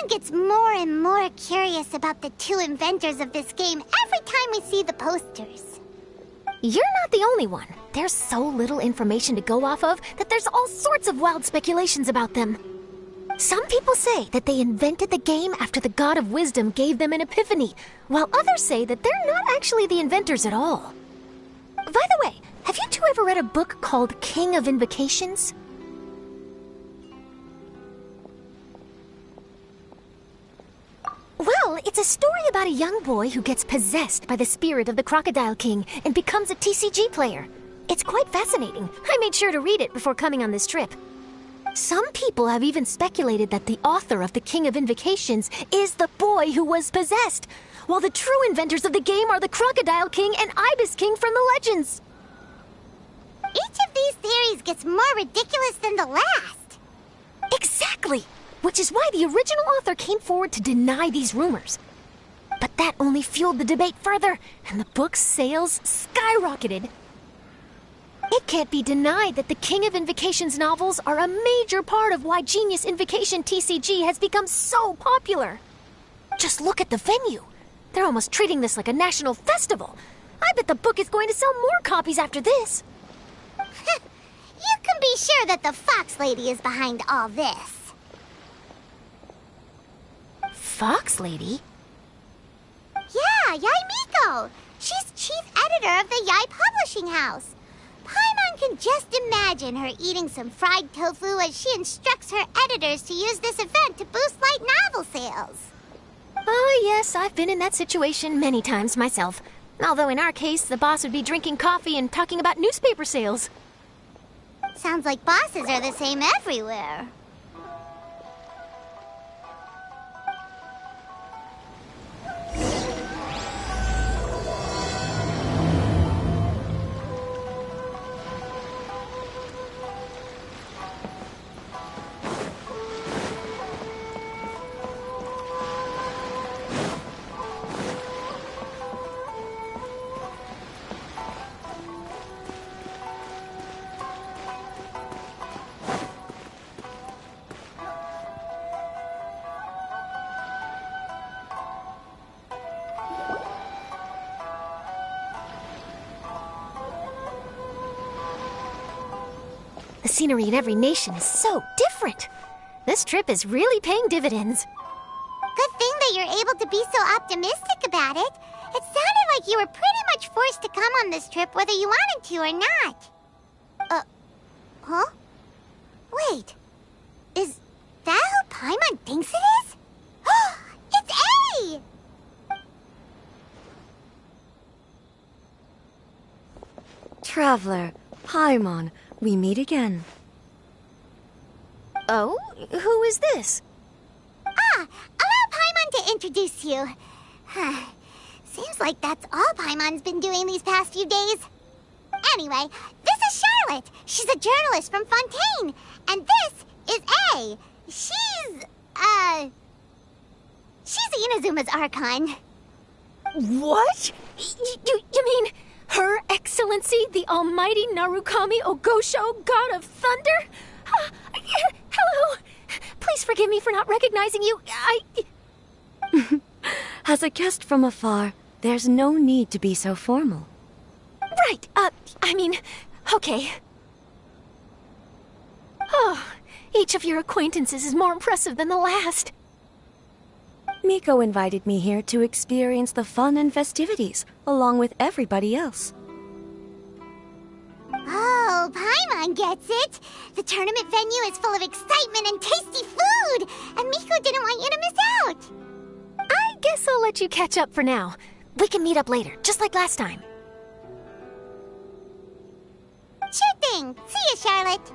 Paimon gets more and more curious about the two inventors of this game every time we see the posters. You're not the only one. There's so little information to go off of that there's all sorts of wild speculations about them. Some people say that they invented the game after the God of Wisdom gave them an epiphany, while others say that they're not actually the inventors at all. By the way, have you two ever read a book called King of Invocations? Well, it's a story about a young boy who gets possessed by the spirit of the Crocodile King and becomes a TCG player. It's quite fascinating. I made sure to read it before coming on this trip. Some people have even speculated that the author of the King of Invocations is the boy who was possessed, while the true inventors of the game are the Crocodile King and Ibis King from the legends. Each of these theories gets more ridiculous than the last. Exactly! Which is why the original author came forward to deny these rumors. But that only fueled the debate further, and the book's sales skyrocketed. It can't be denied that the King of Invocations novels are a major part of why Genius Invocation TCG has become so popular. Just look at the venue. They're almost treating this like a national festival. I bet the book is going to sell more copies after this. You can be sure that the Fox Lady is behind all this. Fox Lady? Yeah, Yai Miko. She's chief editor of the Yai Publishing House. Paimon can just imagine her eating some fried tofu as she instructs her editors to use this event to boost light novel sales. Oh yes, I've been in that situation many times myself. Although in our case, the boss would be drinking coffee and talking about newspaper sales. Sounds like bosses are the same everywhere. The scenery in every nation is so different. This trip is really paying dividends. Good thing that you're able to be so optimistic about it. It sounded like you were pretty much forced to come on this trip whether you wanted to or not. Huh? Wait. Is that who Paimon thinks it is? It's A! Traveler, Paimon, we meet again. Oh? Who is this? Allow Paimon to introduce you. Seems like that's all Paimon's been doing these past few days. Anyway, this is Charlotte. She's a journalist from Fontaine. And this is A. She's Inazuma's Archon. What? You mean Her Excellency, the Almighty Narukami Ogosho, God of Thunder? Hello. Please forgive me for not recognizing you. As a guest from afar, there's no need to be so formal. Right, okay. Oh, each of your acquaintances is more impressive than the last. Miko invited me here to experience the fun and festivities, along with everybody else. Oh, Paimon gets it. The tournament venue is full of excitement and tasty food, and Miko didn't want you to miss out. I guess I'll let you catch up for now. We can meet up later, just like last time. Sure thing. See you, Charlotte.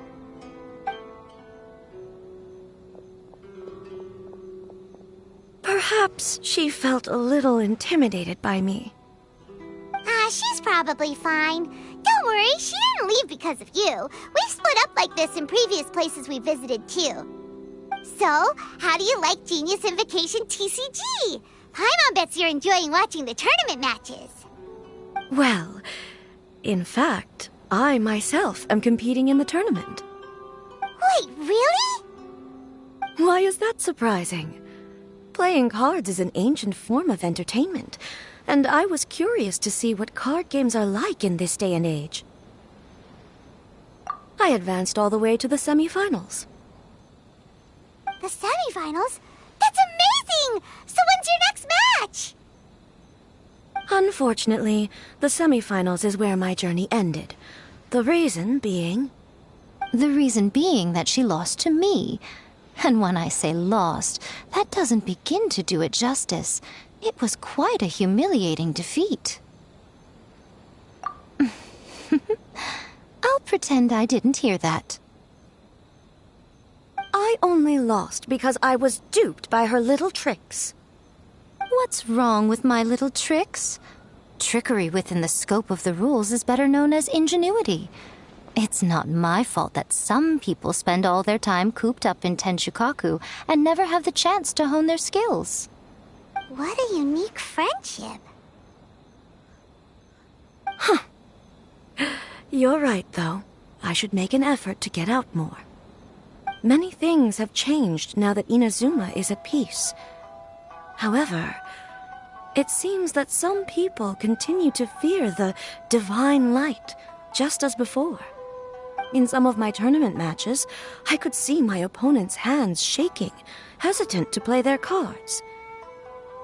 Perhaps she felt a little intimidated by me. She's probably fine. Don't worry, she didn't leave because of you. We've split up like this in previous places we visited, too. So, how do you like Genius Invocation TCG? Paimon bets you're enjoying watching the tournament matches. Well, in fact, I myself am competing in the tournament. Wait, really? Why is that surprising? Playing cards is an ancient form of entertainment, and I was curious to see what card games are like in this day and age. I advanced all the way to the semifinals. The semifinals? That's amazing! So when's your next match? Unfortunately, the semifinals is where my journey ended. The reason being... The reason being that she lost to me. And when I say lost, that doesn't begin to do it justice. It was quite a humiliating defeat. I'll pretend I didn't hear that. I only lost because I was duped by her little tricks. What's wrong with my little tricks? Trickery within the scope of the rules is better known as ingenuity. It's not my fault that some people spend all their time cooped up in Tenshukaku and never have the chance to hone their skills. What a unique friendship. Huh. You're right, though. I should make an effort to get out more. Many things have changed now that Inazuma is at peace. However, it seems that some people continue to fear the divine light, just as before. In some of my tournament matches, I could see my opponent's hands shaking, hesitant to play their cards.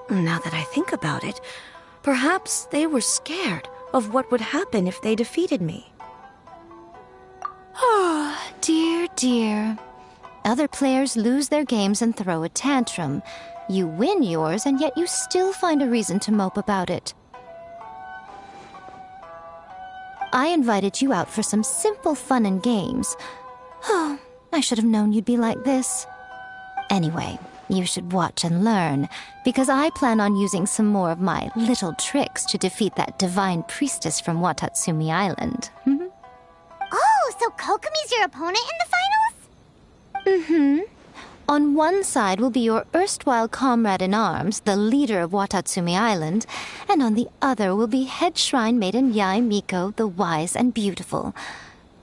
Now that I think about it, perhaps they were scared of what would happen if they defeated me. Oh, dear, dear. Other players lose their games and throw a tantrum. You win yours, and yet you still find a reason to mope about it. I invited you out for some simple fun and games. Oh, I should have known you'd be like this. Anyway, you should watch and learn, because I plan on using some more of my little tricks to defeat that divine priestess from Watatsumi Island. Oh, so Kokomi's your opponent in the finals? Mm-hmm. On one side will be your erstwhile comrade-in-arms, the leader of Watatsumi Island, and on the other will be head shrine maiden Yae Miko, the wise and beautiful.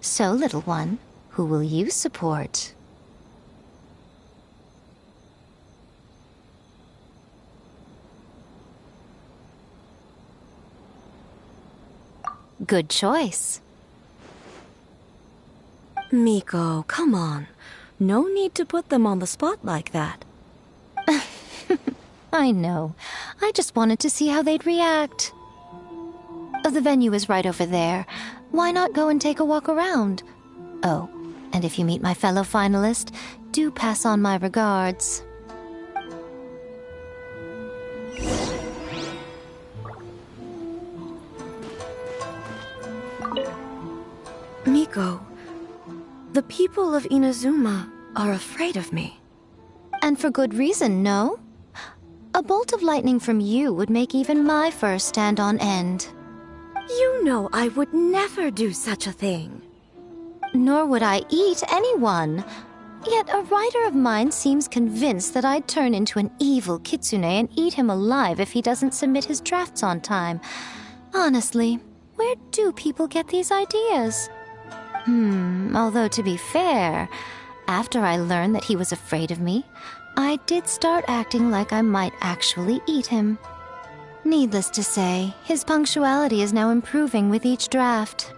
So, little one, who will you support? Good choice. Miko, come on. No need to put them on the spot like that. I know. I just wanted to see how they'd react. The venue is right over there. Why not go and take a walk around? Oh, and if you meet my fellow finalist, do pass on my regards. Miko, the people of Inazuma are afraid of me. And for good reason, no? A bolt of lightning from you would make even my fur stand on end. You know I would never do such a thing. Nor would I eat anyone. Yet a writer of mine seems convinced that I'd turn into an evil kitsune and eat him alive if he doesn't submit his drafts on time. Honestly, where do people get these ideas? Although to be fair, after I learned that he was afraid of me, I did start acting like I might actually eat him. Needless to say, his punctuality is now improving with each draft.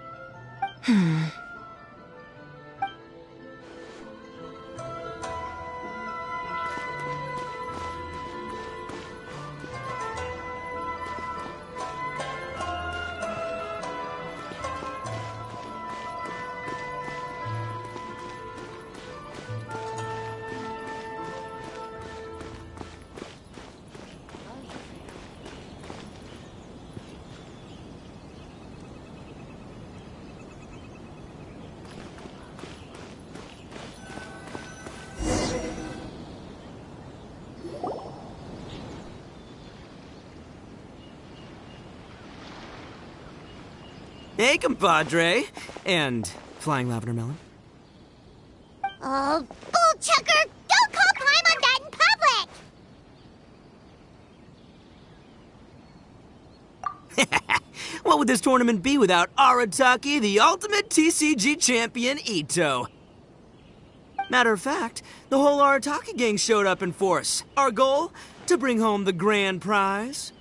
Hey, compadre. And flying lavender melon. Oh, bull chucker! Don't call time on that in public! What would this tournament be without Arataki, the ultimate TCG champion, Ito? Matter of fact, the whole Arataki gang showed up in force. Our goal? To bring home the grand prize.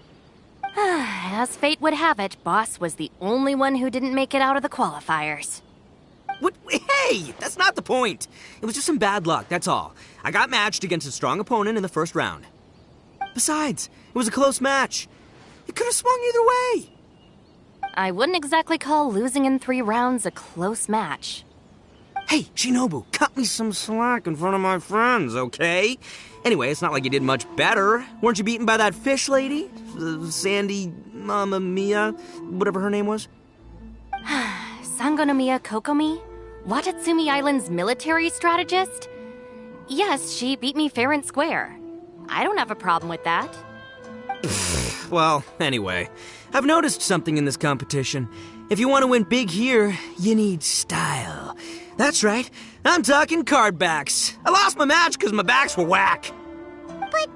As fate would have it, Boss was the only one who didn't make it out of the qualifiers. What? Hey, that's not the point. It was just some bad luck, that's all. I got matched against a strong opponent in the first round. Besides, it was a close match. It could have swung either way. I wouldn't exactly call losing in 3 rounds a close match. Hey, Shinobu, cut me some slack in front of my friends, okay? Anyway, it's not like you did much better. Weren't you beaten by that fish lady? Sandy, Mamma Mia, whatever her name was? Sangonomiya Kokomi? Watatsumi Island's military strategist? Yes, she beat me fair and square. I don't have a problem with that. Well, anyway, I've noticed something in this competition. If you want to win big here, you need style. That's right, I'm talking card backs. I lost my match because my backs were whack. But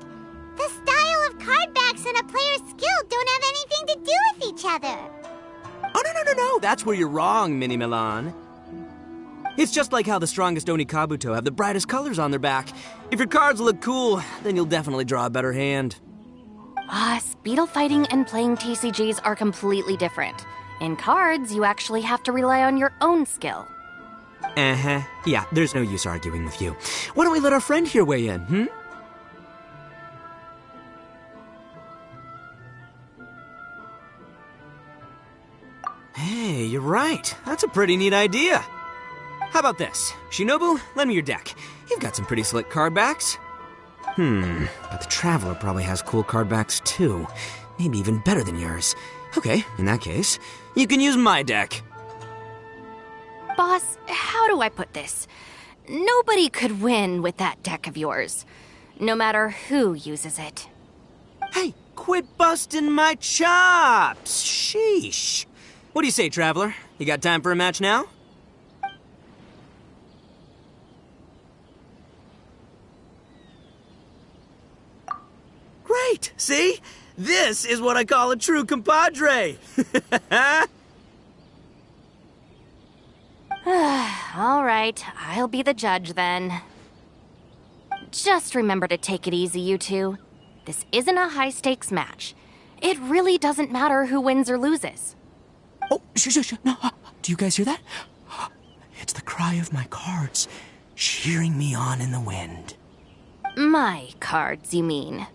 the style of card backs and a player's skill don't have anything to do with each other. Oh, no, that's where you're wrong, Mini Milan. It's just like how the strongest Oni Kabuto have the brightest colors on their back. If your cards look cool, then you'll definitely draw a better hand. Beetle fighting and playing TCGs are completely different. In cards, you actually have to rely on your own skill. Uh-huh. Yeah, there's no use arguing with you. Why don't we let our friend here weigh in, Hey, you're right. That's a pretty neat idea. How about this? Shinobu, lend me your deck. You've got some pretty slick card backs. But the Traveler probably has cool card backs too. Maybe even better than yours. Okay, in that case, you can use my deck. Boss, how do I put this? Nobody could win with that deck of yours, no matter who uses it. Hey, quit busting my chops! Sheesh. What do you say, Traveler? You got time for a match now? Great! See? This is what I call a true compadre! All right, I'll be the judge then. Just remember to take it easy, you two. This isn't a high-stakes match. It really doesn't matter who wins or loses. Oh, shush. No, do you guys hear that? It's the cry of my cards, cheering me on in the wind. My cards, you mean?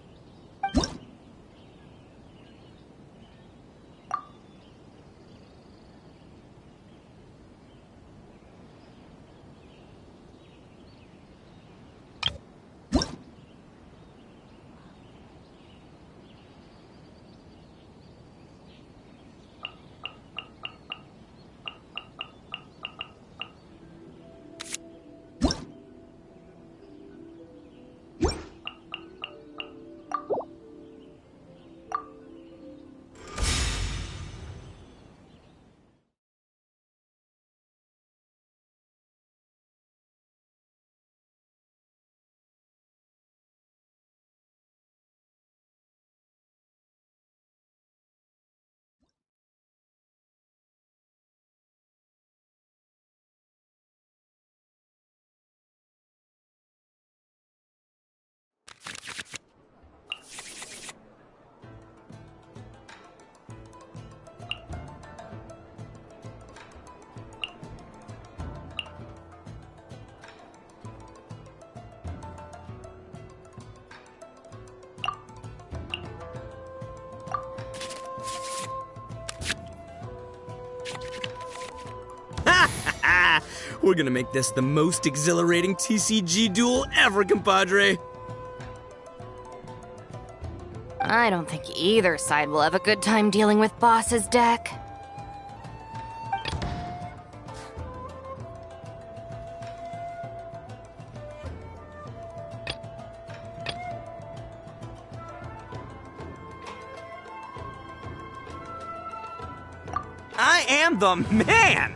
We're gonna make this the most exhilarating TCG duel ever, compadre. I don't think either side will have a good time dealing with Boss's deck. I am the man!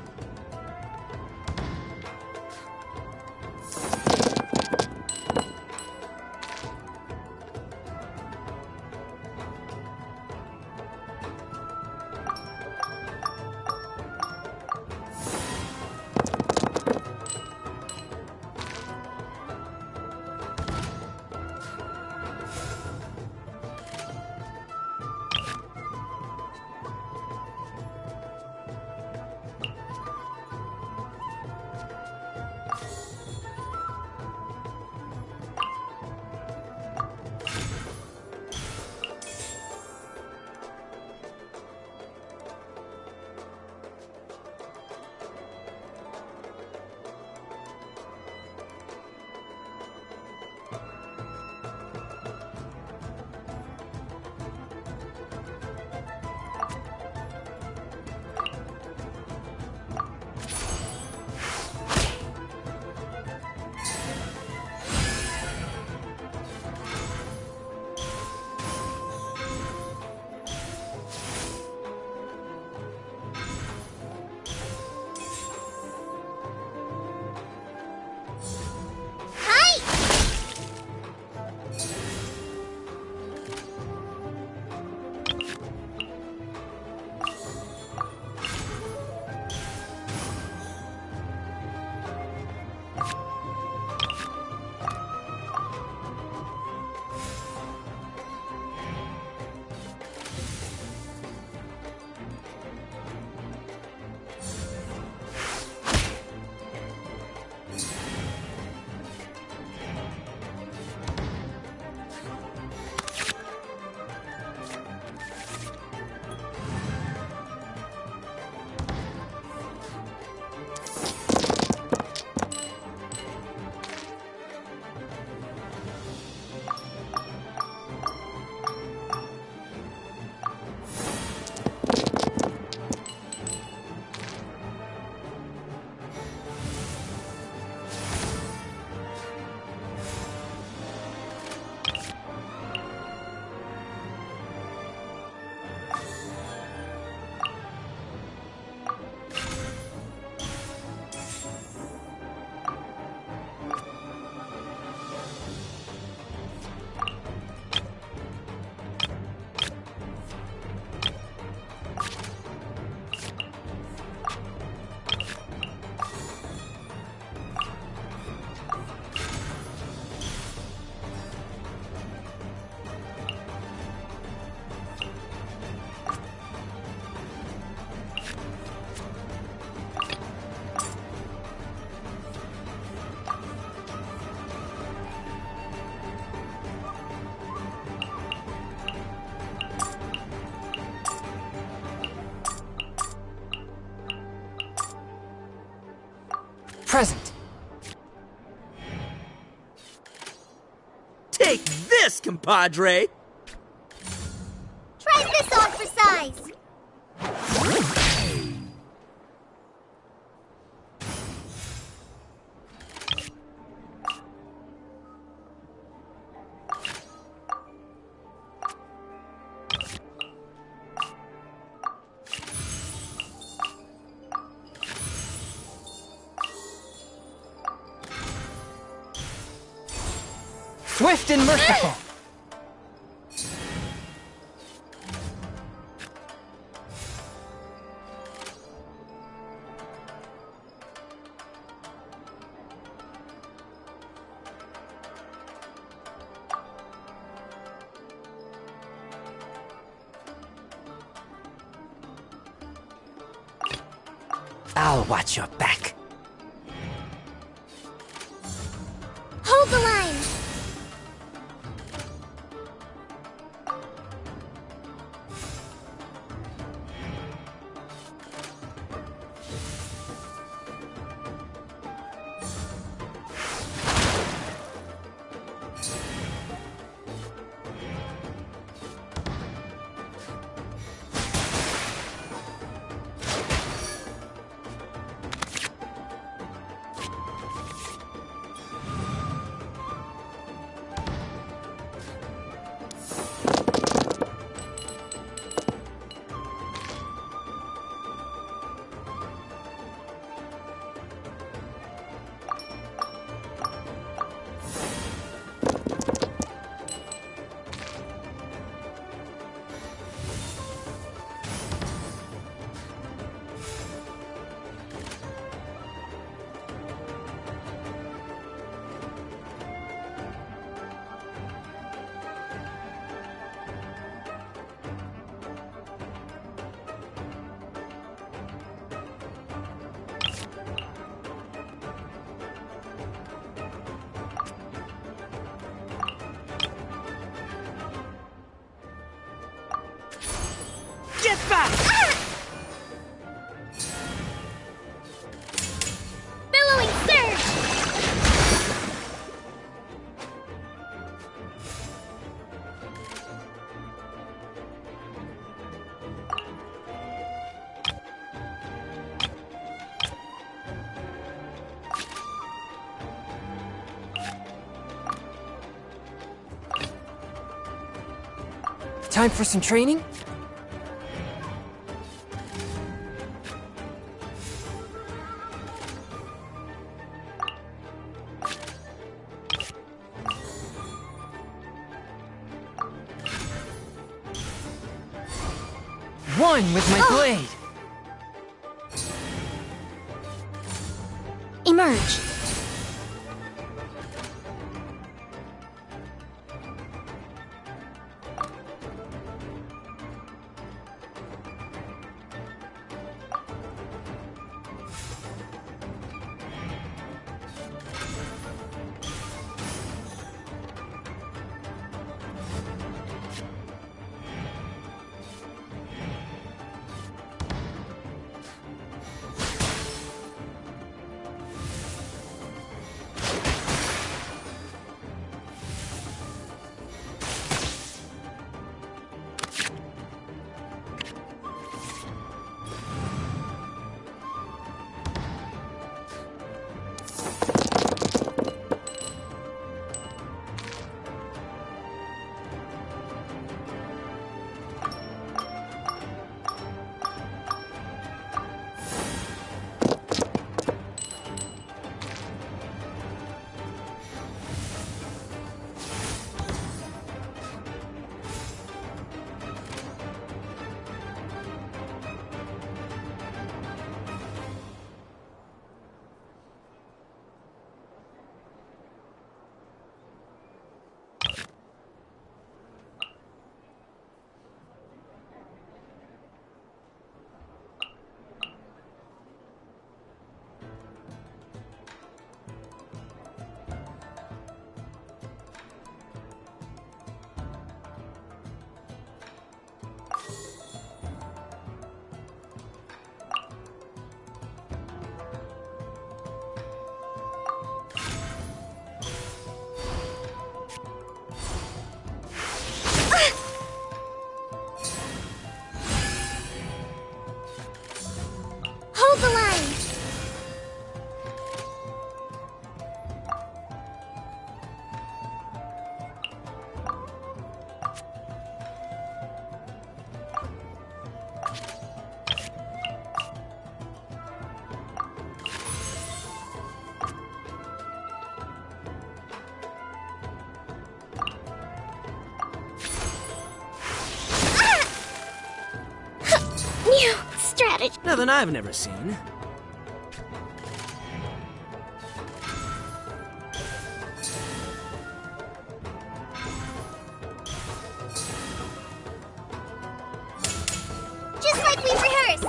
present. Take this, compadre! Try this on for size. Swift and merciful. I'll watch your back. Hold the line. Get back! Billowing surge. Time for some training? One with my blade! Emerge. footage. Nothing I've never seen. Just like we rehearsed.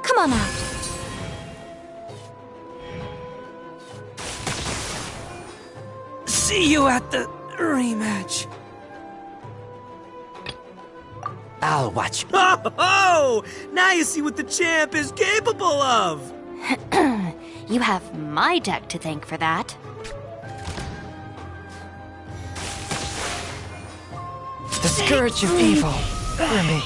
Come on out. See you at the rematch. I'll watch. Oh! Now you see what the champ is capable of! You have my deck to thank for that. The scourge of evil remains.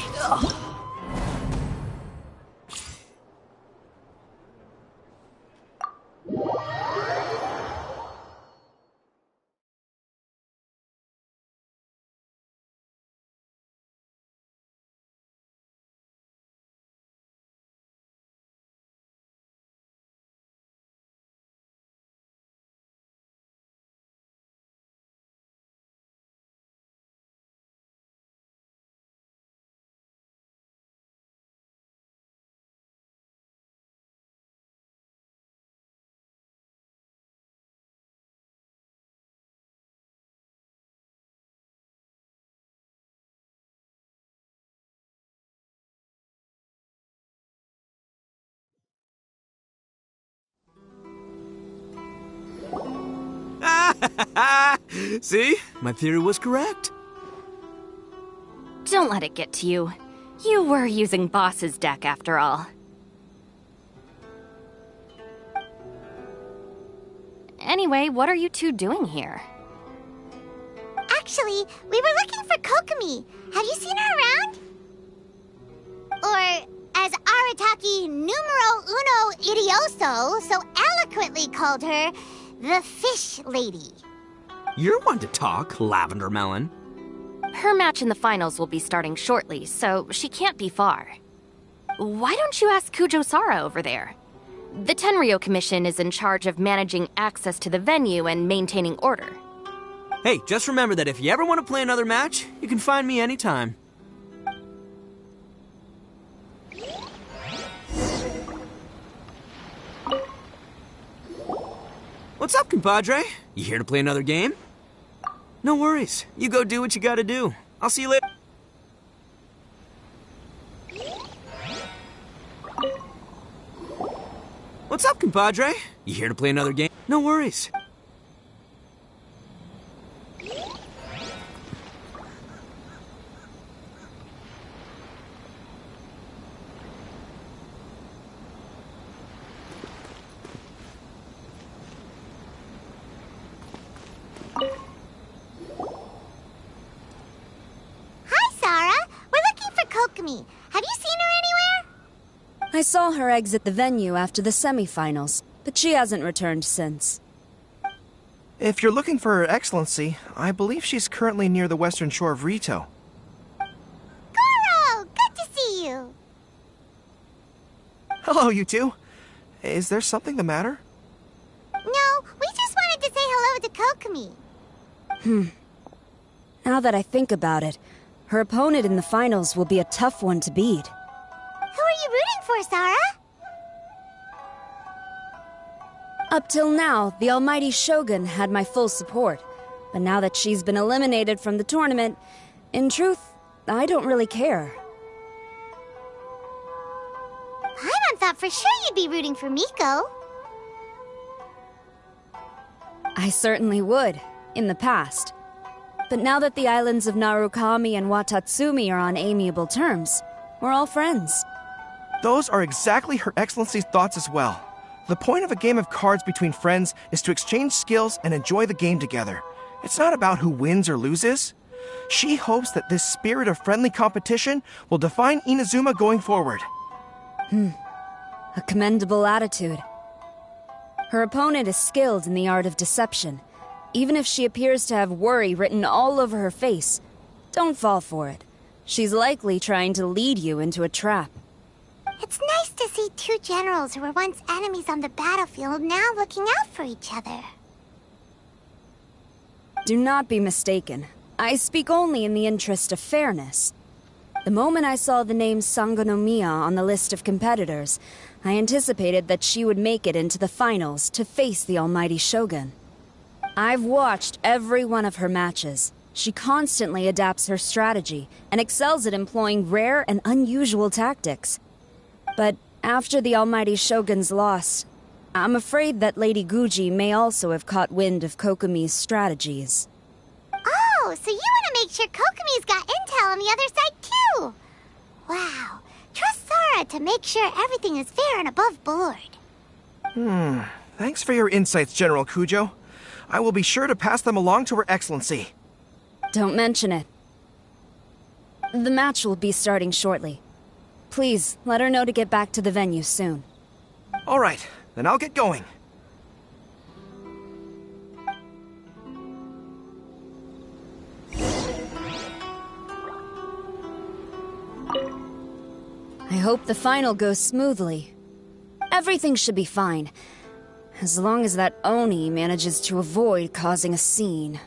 See? My theory was correct. Don't let it get to you. You were using Boss's deck after all. Anyway, what are you two doing here? Actually, we were looking for Kokomi. Have you seen her around? Or, as Arataki numero uno idioso so eloquently called her, the Fish Lady. You're one to talk, Lavender Melon. Her match in the finals will be starting shortly, so she can't be far. Why don't you ask Kujo-Sara over there? The Tenryo Commission is in charge of managing access to the venue and maintaining order. Hey, just remember that if you ever want to play another match, you can find me anytime. What's up, compadre? You here to play another game? No worries. You go do what you gotta do. I'll see you later. What's up, compadre? You here to play another game? No worries. Have you seen her anywhere? I saw her exit the venue after the semifinals, but she hasn't returned since. If you're looking for Her Excellency, I believe she's currently near the western shore of Rito. Goro! Good to see you! Hello, you two. Is there something the matter? No, we just wanted to say hello to Kokomi. Now that I think about it, her opponent in the finals will be a tough one to beat. Who are you rooting for, Sara? Up till now, the almighty Shogun had my full support. But now that she's been eliminated from the tournament, in truth, I don't really care. Paimon thought for sure you'd be rooting for Miko. I certainly would, in the past. But now that the islands of Narukami and Watatsumi are on amiable terms, We're all friends. Those are exactly Her Excellency's thoughts as well. The point of a game of cards between friends is to exchange skills and enjoy the game together. It's not about who wins or loses. She hopes that this spirit of friendly competition will define Inazuma going forward. A commendable attitude. Her opponent is skilled in the art of deception. Even if she appears to have worry written all over her face, don't fall for it. She's likely trying to lead you into a trap. It's nice to see two generals who were once enemies on the battlefield now looking out for each other. Do not be mistaken. I speak only in the interest of fairness. The moment I saw the name Sangonomiya on the list of competitors, I anticipated that she would make it into the finals to face the almighty Shogun. I've watched every one of her matches. She constantly adapts her strategy and excels at employing rare and unusual tactics. But after the almighty Shogun's loss, I'm afraid that Lady Guji may also have caught wind of Kokomi's strategies. Oh, so you want to make sure Kokomi's got intel on the other side too? Wow. Trust Sora to make sure everything is fair and above board. Thanks for your insights, General Kujo. I will be sure to pass them along to Her Excellency. Don't mention it. The match will be starting shortly. Please, let her know to get back to the venue soon. All right, then I'll get going. I hope the final goes smoothly. Everything should be fine, as long as that Oni manages to avoid causing a scene.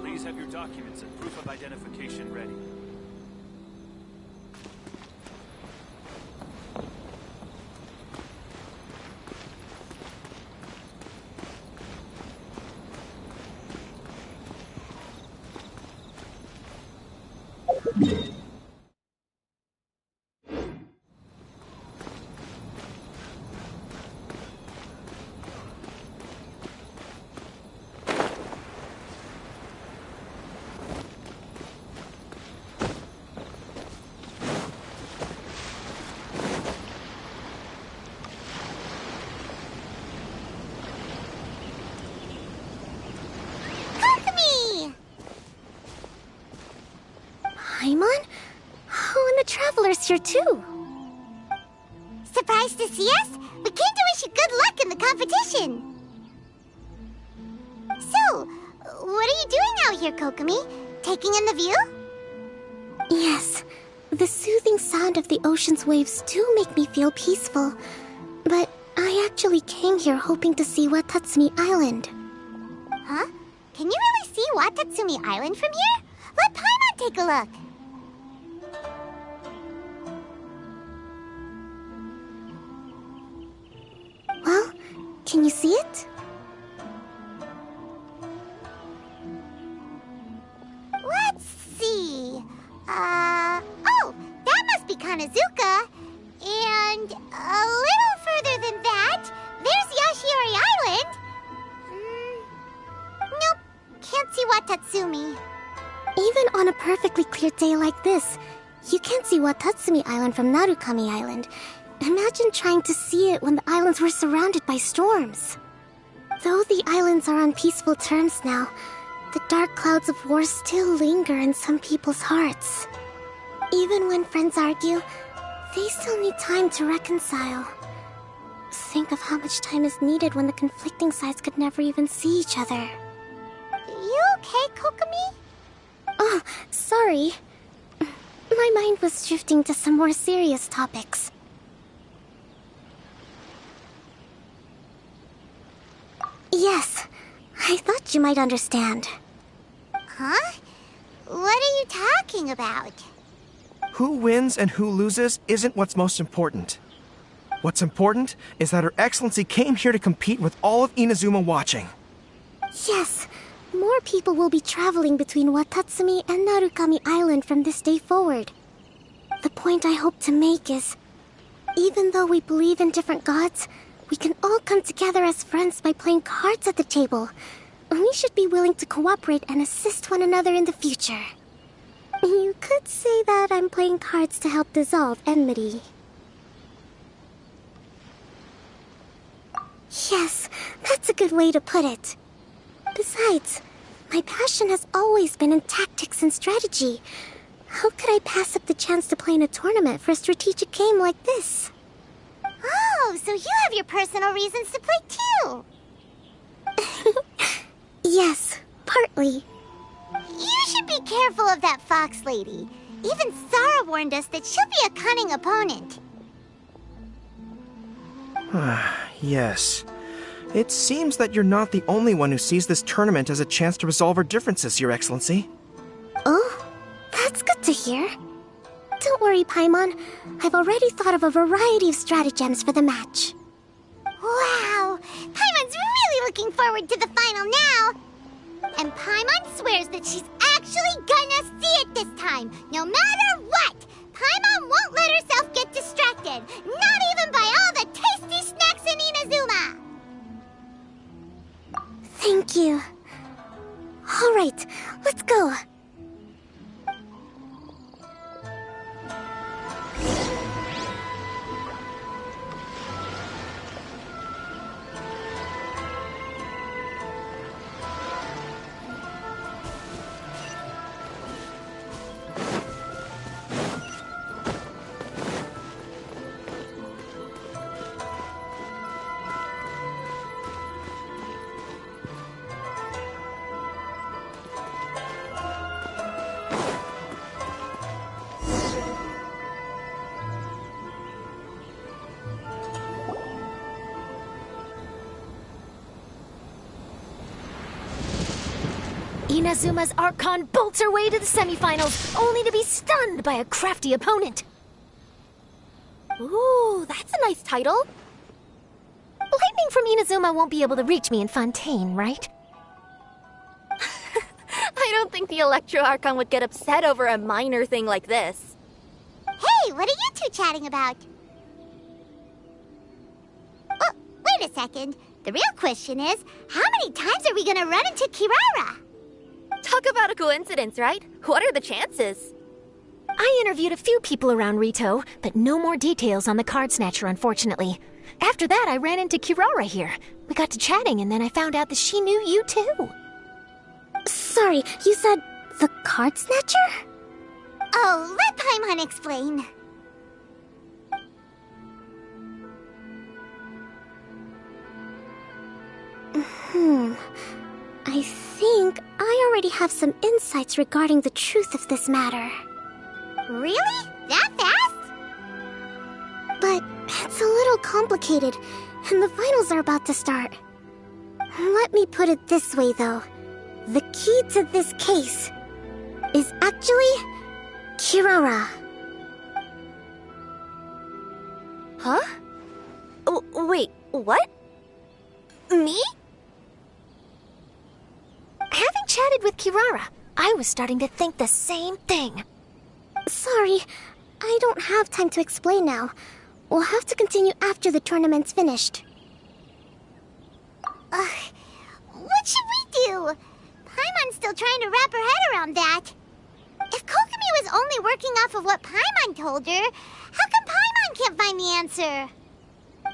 Please have your documents and proof of identification ready. Paimon? Oh, and the Traveler's here too. Surprised to see us? We came to wish you good luck in the competition. So, what are you doing out here, Kokomi? Taking in the view? Yes. The soothing sound of the ocean's waves do make me feel peaceful. But I actually came here hoping to see Watatsumi Island. Huh? Can you really see Watatsumi Island from here? Let Paimon take a look. Well, can you see it? Let's see. Oh, that must be Kanazuka. And a little further than that, there's Yashiori Island. Nope, can't see Watatsumi. Even on a perfectly clear day like this, you can't see Watatsumi Island from Narukami Island. Imagine trying to see it when the islands were surrounded by storms. Though the islands are on peaceful terms now, the dark clouds of war still linger in some people's hearts. Even when friends argue, they still need time to reconcile. Think of how much time is needed when the conflicting sides could never even see each other. You okay, Kokomi? Oh, sorry. My mind was drifting to some more serious topics. Yes, I thought you might understand. Huh? What are you talking about? Who wins and who loses isn't what's most important. What's important is that Her Excellency came here to compete with all of Inazuma watching. Yes, more people will be traveling between Watatsumi and Narukami Island from this day forward. The point I hope to make is, even though we believe in different gods, we can all come together as friends by playing cards at the table. We should be willing to cooperate and assist one another in the future. You could say that I'm playing cards to help dissolve enmity. Yes, that's a good way to put it. Besides, my passion has always been in tactics and strategy. How could I pass up the chance to play in a tournament for a strategic game like this? Oh, so you have your personal reasons to play too! Yes, partly. You should be careful of that fox lady. Even Sarah warned us that she'll be a cunning opponent. Yes. It seems that you're not the only one who sees this tournament as a chance to resolve our differences, Your Excellency. Oh, that's good to hear. Don't worry, Paimon. I've already thought of a variety of stratagems for the match. Wow! Paimon's really looking forward to the final now! And Paimon swears that she's actually gonna see it this time, no matter what! Paimon won't let herself get distracted, not even by all the tasty snacks in Inazuma! Thank you. All right, let's go. Inazuma's Archon bolts her way to the semifinals, only to be stunned by a crafty opponent. Ooh, that's a nice title. Lightning from Inazuma won't be able to reach me in Fontaine, right? I don't think the Electro Archon would get upset over a minor thing like this. Hey, what are you two chatting about? Oh, wait a second. The real question is, how many times are we gonna run into Kirara? Talk about a coincidence, right? What are the chances? I interviewed a few people around Rito, but no more details on the card snatcher, unfortunately. After that, I ran into Kirara here. We got to chatting, and then I found out that she knew you too. Sorry, you said the card snatcher? Oh, let Paimon explain. I think I already have some insights regarding the truth of this matter. Really? That fast? But it's a little complicated, and the finals are about to start. Let me put it this way, though. The key to this case is actually Kirara. Huh? Wait, what? Me? Having chatted with Kirara, I was starting to think the same thing. Sorry, I don't have time to explain now. We'll have to continue after the tournament's finished. What should we do? Paimon's still trying to wrap her head around that. If Kokomi was only working off of what Paimon told her, how come Paimon can't find the answer?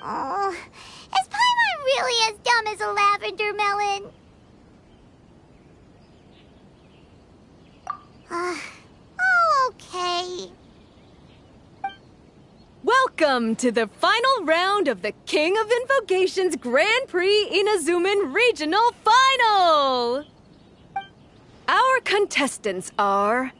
Oh, is Paimon really as dumb as a lavender melon? Oh, okay. Welcome to the final round of the King of Invocation's Grand Prix Inazuman Regional Final! Our contestants are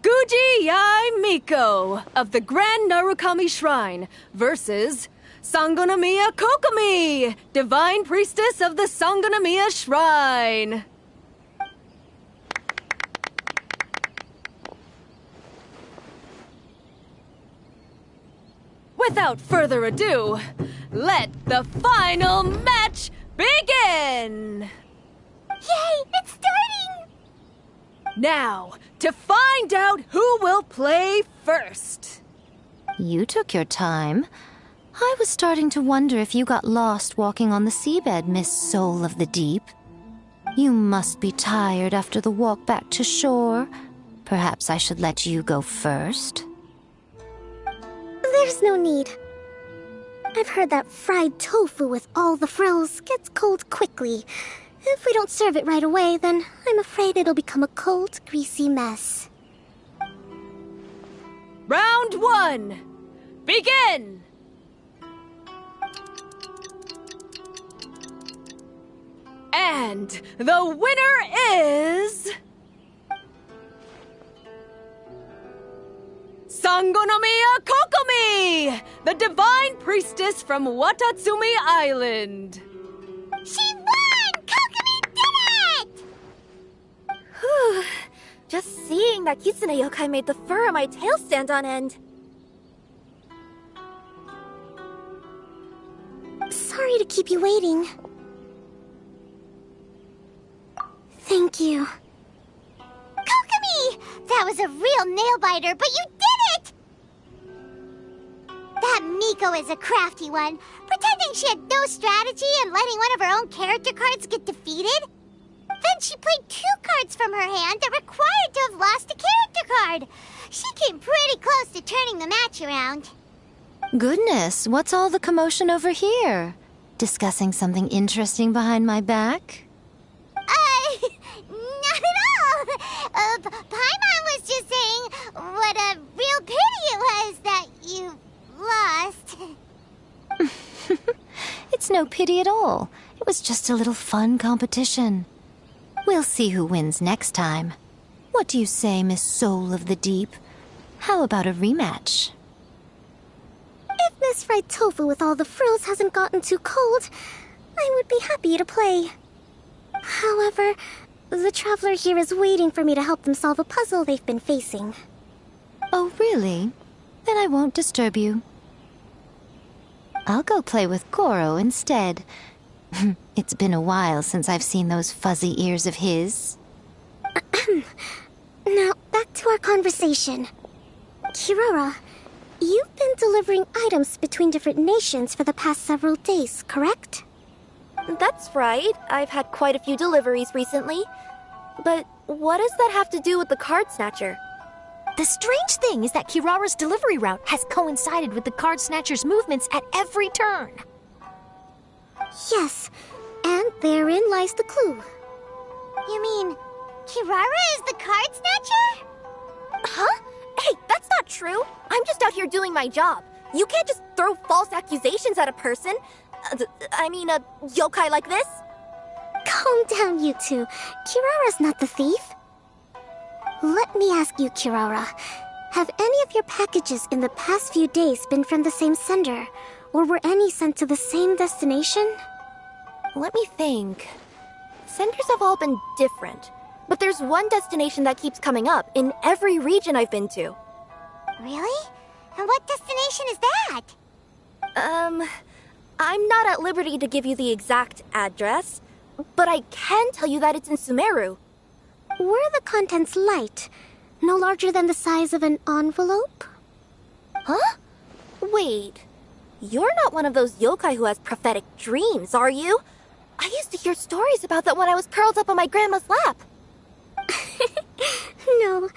Guji Yai Miko of the Grand Narukami Shrine versus Sangonomiya Kokomi, Divine Priestess of the Sangonomiya Shrine. without further ado, let the final match begin! Yay, it's starting! Now, to find out who will play first. You took your time. I was starting to wonder if you got lost walking on the seabed, Miss Soul of the Deep. You must be tired after the walk back to shore. Perhaps I should let you go first. There's no need. I've heard that fried tofu with all the frills gets cold quickly. If we don't serve it right away, then I'm afraid it'll become a cold, greasy mess. Round 1. Begin! And the winner is... Sangonomiya Kokomi, the divine priestess from Watatsumi Island. She won! Kokomi did it! Whew. Just seeing that Kitsune yokai made the fur on my tail stand on end. Sorry to keep you waiting. Thank you. Kokomi! That was a real nail-biter, but you did it! That Miko is a crafty one, pretending she had no strategy and letting one of her own character cards get defeated. Then she played 2 cards from her hand that required to have lost a character card. She came pretty close to turning the match around. Goodness, what's all the commotion over here? Discussing something interesting behind my back? Not at all! Paimon was just saying what a real pity it was that you lost. It's no pity at all. It was just a little fun competition. We'll see who wins next time. What do you say, Miss Soul of the Deep? How about a rematch? If Miss Fried Tofu with all the frills hasn't gotten too cold, I would be happy to play. However, the traveler here is waiting for me to help them solve a puzzle they've been facing. Oh, really? Then I won't disturb you. I'll go play with Goro instead. It's been a while since I've seen those fuzzy ears of his. Now, back to our conversation. Kirara, you've been delivering items between different nations for the past several days, correct? That's right. I've had quite a few deliveries recently. But what does that have to do with the card snatcher? The strange thing is that Kirara's delivery route has coincided with the card snatcher's movements at every turn. Yes, and therein lies the clue. You mean, Kirara is the card snatcher? Huh? Hey, that's not true. I'm just out here doing my job. You can't just throw false accusations at a person. I mean, a yokai like this? Calm down, you two. Kirara's not the thief. Let me ask you, Kirara. Have any of your packages in the past few days been from the same sender? Or were any sent to the same destination? Let me think. Senders have all been different. But there's one destination that keeps coming up in every region I've been to. Really? And what destination is that? I'm not at liberty to give you the exact address, but I can tell you that it's in Sumeru. Were the contents light? No larger than the size of an envelope? Huh? Wait. You're not one of those yokai who has prophetic dreams, are you? I used to hear stories about that when I was curled up on my grandma's lap. No,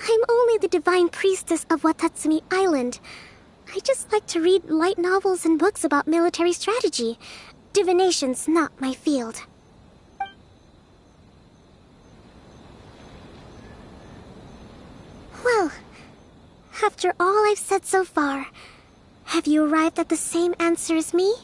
I'm only the divine priestess of Watatsumi Island. I just like to read light novels and books about military strategy. Divination's not my field. Well, after all I've said so far, have you arrived at the same answer as me?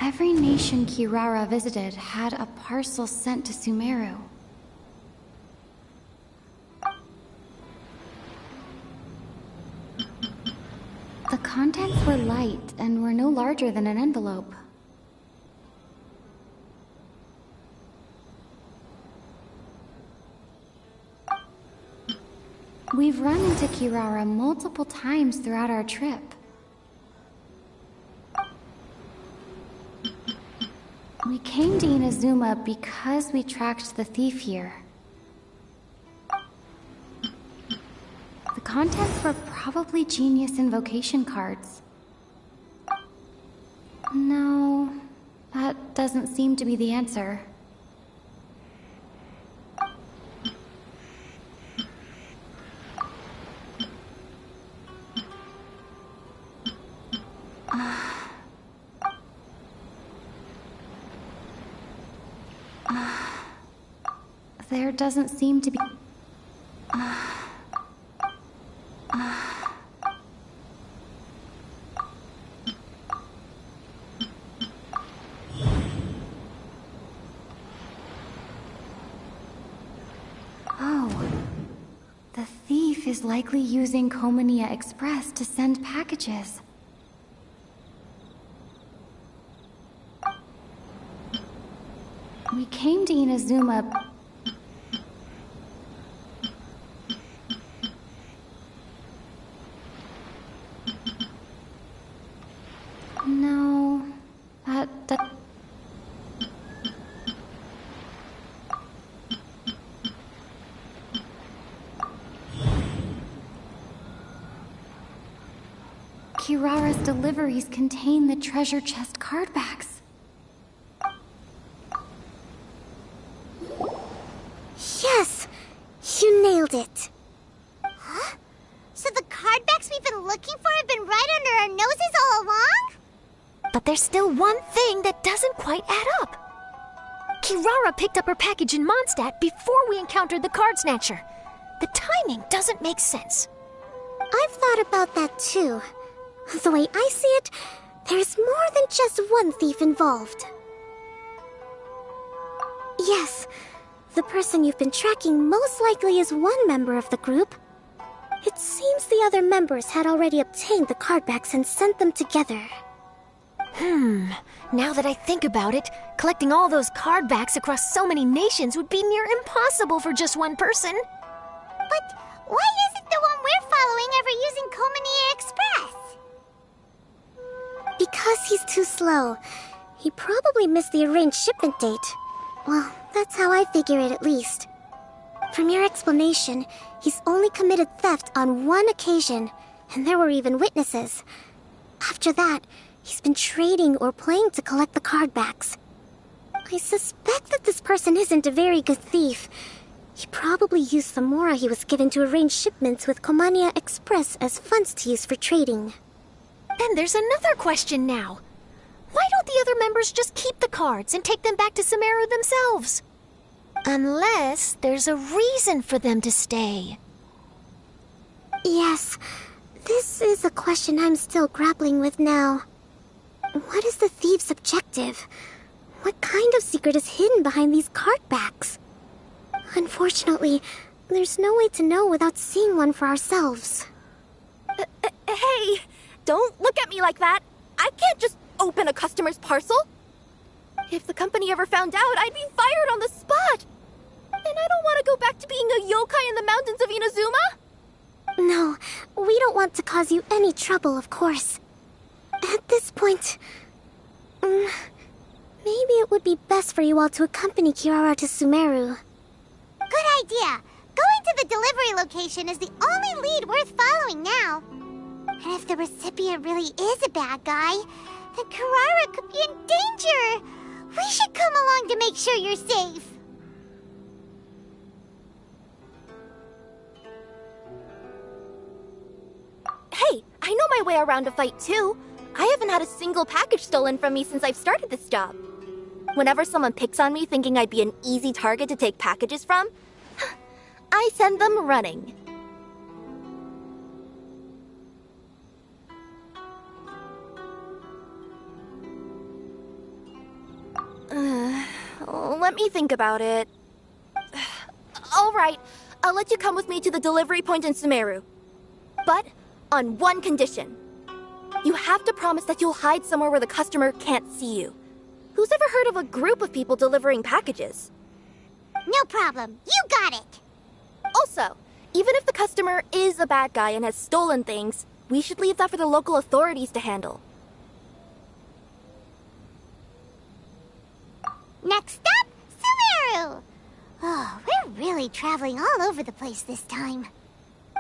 Every nation Kirara visited had a parcel sent to Sumeru. contents were light and were no larger than an envelope. We've run into Kirara multiple times throughout our trip. We came to Inazuma because we tracked the thief here. The contents were probably genius invocation cards. No, that doesn't seem to be the answer. There doesn't seem to be... Oh. The thief is likely using Komania Express to send packages. We came to Inazuma... No, that... Kirara's deliveries contain the treasure chest card backs. Yes! You nailed it. Huh? So the card backs we've been looking for have been right under our noses all along? But there's still one thing that doesn't quite add up. Kirara picked up her package in Mondstadt before we encountered the card snatcher. The timing doesn't make sense. I've thought about that too. The way I see it, there's more than just one thief involved. Yes, the person you've been tracking most likely is one member of the group. It seems the other members had already obtained the card backs and sent them together. Now that I think about it, collecting all those card backs across so many nations would be near impossible for just one person. But why isn't the one we're following ever using Komania Express? Because he's too slow. He probably missed the arranged shipment date. Well, that's how I figure it at least. From your explanation, he's only committed theft on one occasion, and there were even witnesses. After that, he's been trading or playing to collect the card backs. I suspect that this person isn't a very good thief. He probably used the mora he was given to arrange shipments with Komania Express as funds to use for trading. Then there's another question now. Why don't the other members just keep the cards and take them back to Sumeru themselves? Unless there's a reason for them to stay. Yes, this is a question I'm still grappling with now. What is the thief's objective? What kind of secret is hidden behind these card backs? Unfortunately, there's no way to know without seeing one for ourselves. Hey, don't look at me like that. I can't just open a customer's parcel. If the company ever found out, I'd be fired on the spot. And I don't want to go back to being a yokai in the mountains of Inazuma. No, we don't want to cause you any trouble, of course. At this point, maybe it would be best for you all to accompany Kirara to Sumeru. Good idea. Going to the delivery location is the only lead worth following now. And if the recipient really is a bad guy, then Kirara could be in danger. We should come along to make sure you're safe. Hey, I know my way around a fight too. I haven't had a single package stolen from me since I've started this job. Whenever someone picks on me thinking I'd be an easy target to take packages from, I send them running. Let me think about it. All right, I'll let you come with me to the delivery point in Sumeru. But on one condition. You have to promise that you'll hide somewhere where the customer can't see you. Who's ever heard of a group of people delivering packages? No problem. You got it. Also, even if the customer is a bad guy and has stolen things, we should leave that for the local authorities to handle. Next up, Sumeru! Oh, we're really traveling all over the place this time.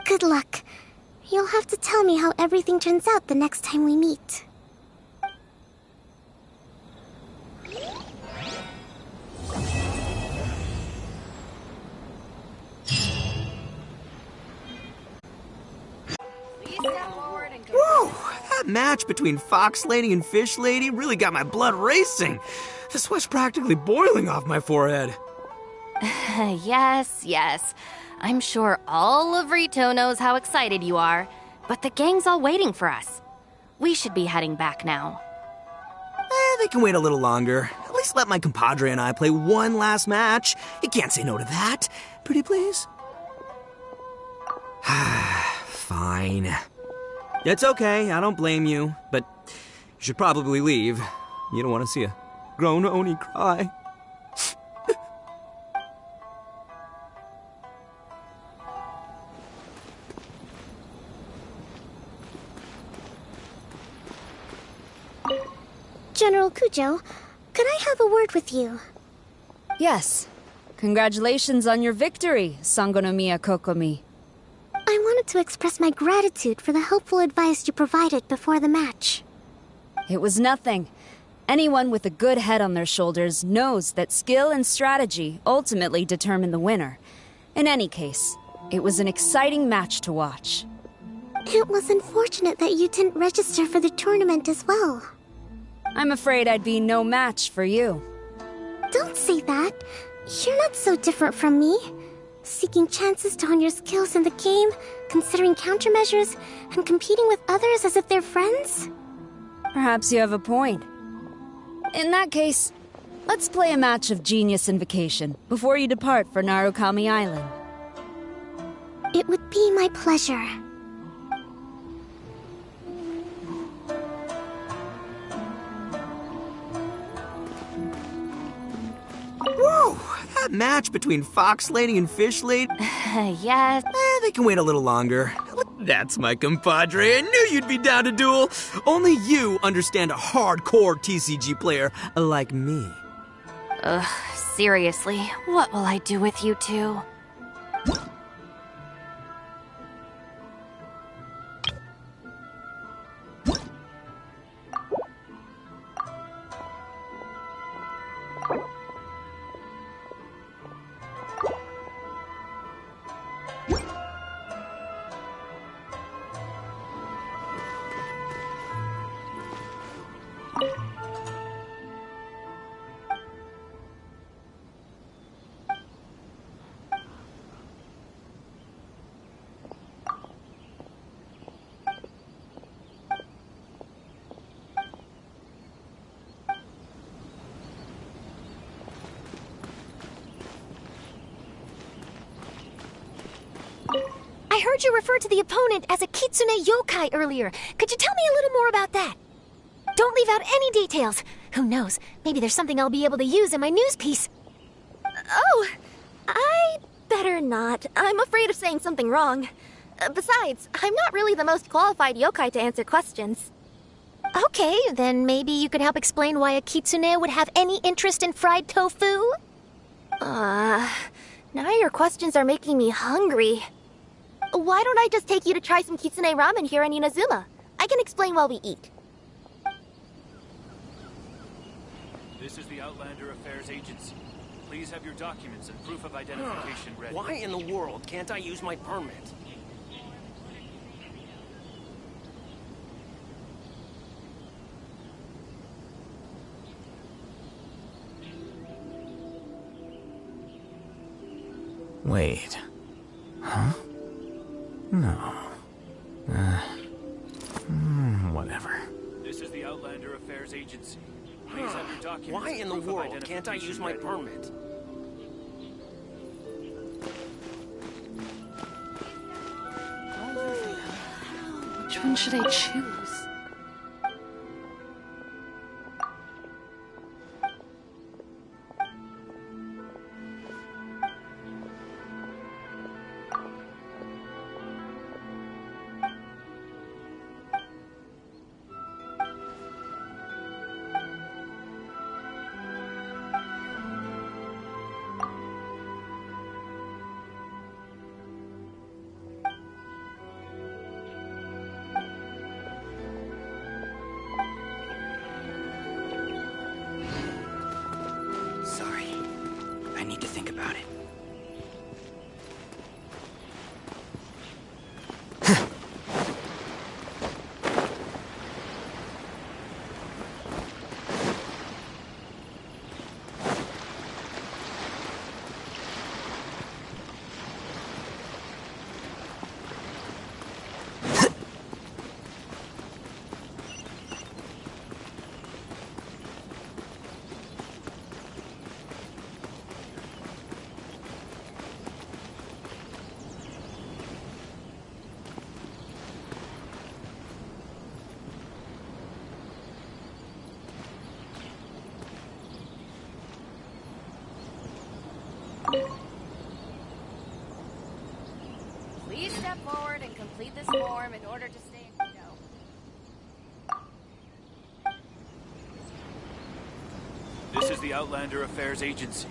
Good luck. You'll have to tell me how everything turns out the next time we meet. Whoa! That match between Fox Lady and Fish Lady really got my blood racing. The sweat's practically boiling off my forehead. Yes. I'm sure all of Rito knows how excited you are, but the gang's all waiting for us. We should be heading back now. They can wait a little longer. At least let my compadre and I play one last match. You can't say no to that. Pretty please? Fine. It's okay, I don't blame you, but you should probably leave. You don't want to see a grown Oni cry. General Kujo, could I have a word with you? Yes. Congratulations on your victory, Sangonomiya Kokomi. I wanted to express my gratitude for the helpful advice you provided before the match. It was nothing. Anyone with a good head on their shoulders knows that skill and strategy ultimately determine the winner. In any case, it was an exciting match to watch. It was unfortunate that you didn't register for the tournament as well. I'm afraid I'd be no match for you. Don't say that. You're not so different from me. Seeking chances to hone your skills in the game, considering countermeasures, and competing with others as if they're friends? Perhaps you have a point. In that case, let's play a match of Genius Invocation before you depart for Narukami Island. It would be my pleasure. Whoa! That match between Fox Lady and Fish Lady... Yes. They can wait a little longer. That's my compadre. I knew you'd be down to duel. Only you understand a hardcore TCG player like me. Ugh, seriously, what will I do with you two? I heard you refer to the opponent as a kitsune yokai earlier. Could you tell me a little more about that? Don't leave out any details. Who knows, maybe there's something I'll be able to use in my news piece. Oh, I better not. I'm afraid of saying something wrong. Besides, I'm not really the most qualified yokai to answer questions. Okay, then maybe you could help explain why a kitsune would have any interest in fried tofu? Now your questions are making me hungry. Why don't I just take you to try some kitsune ramen here in Inazuma? I can explain while we eat. This is the Outlander Affairs Agency. Please have your documents and proof of identification ready. Why in the world can't I use my permit? Wait. Huh? No. Whatever. This is the Outlander Affairs Agency. Please have your documents. Why in the and proof of world can't I use my identification permit? Which one should I choose? I need to think about it. Please step forward and complete this form in order to stay in This is the Outlander Affairs Agency.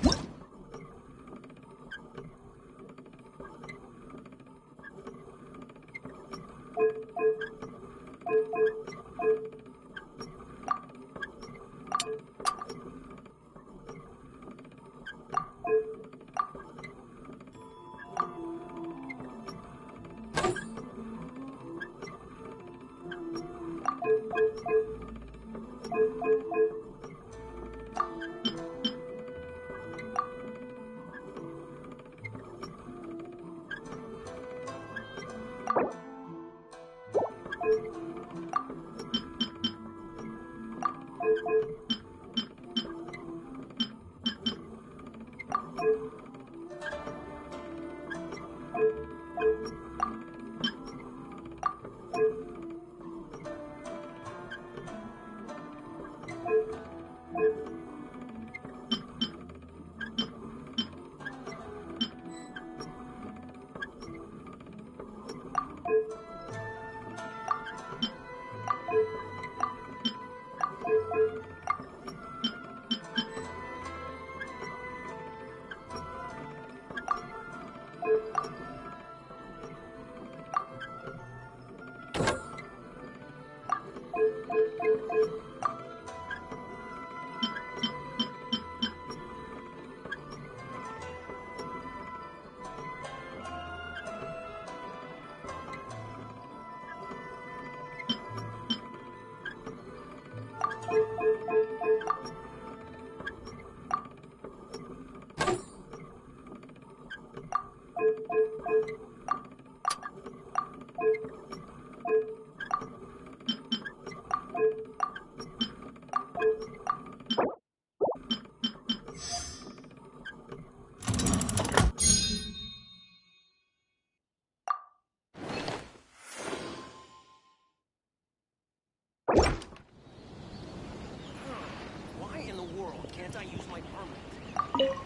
Why in the world can't I use my permit?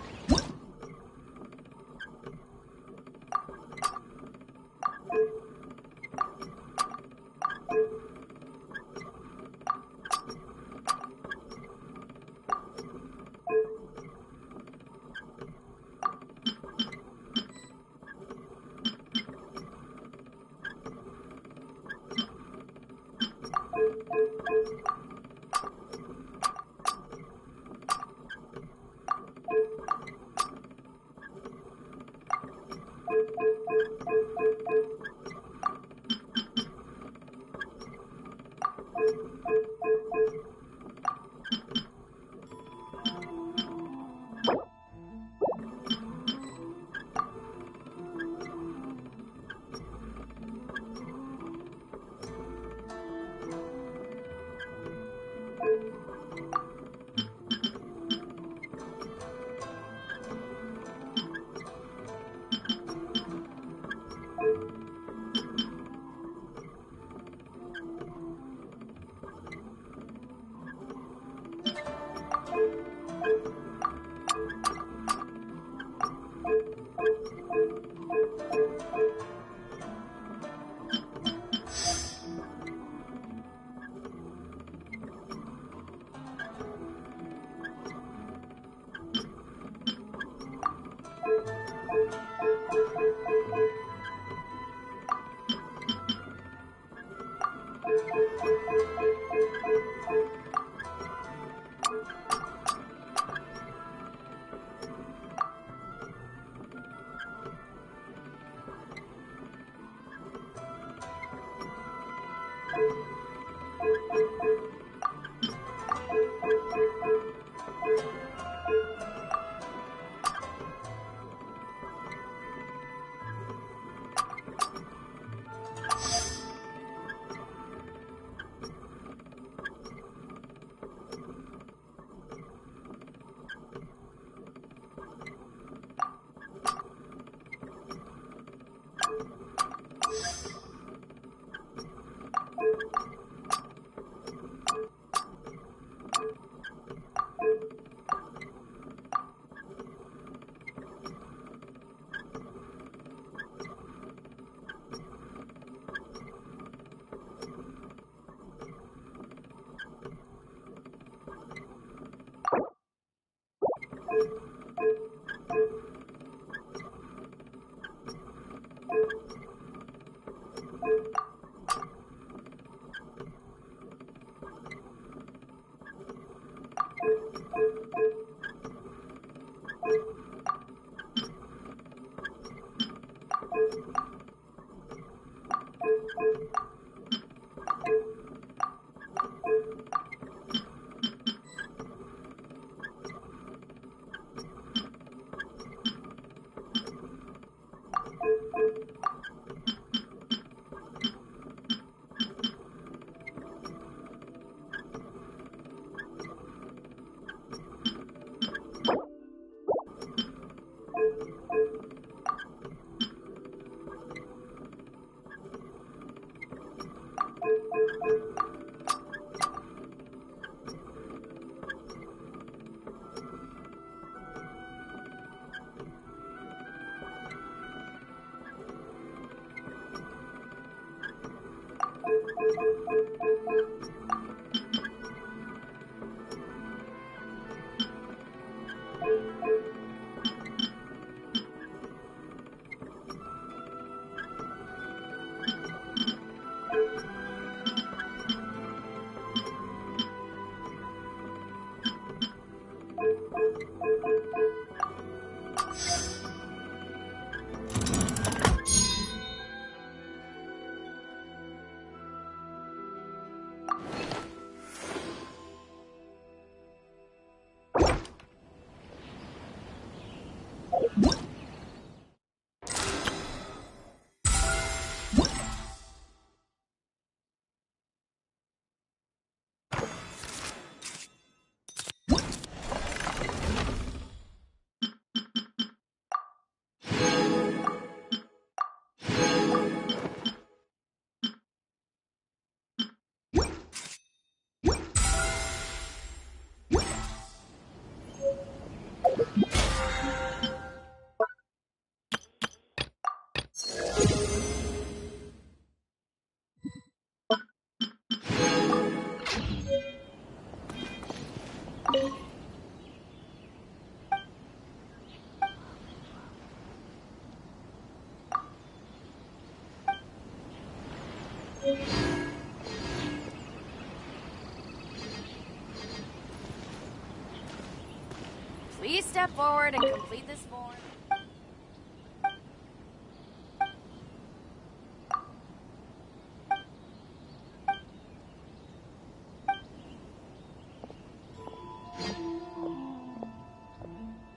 Please step forward and complete this form.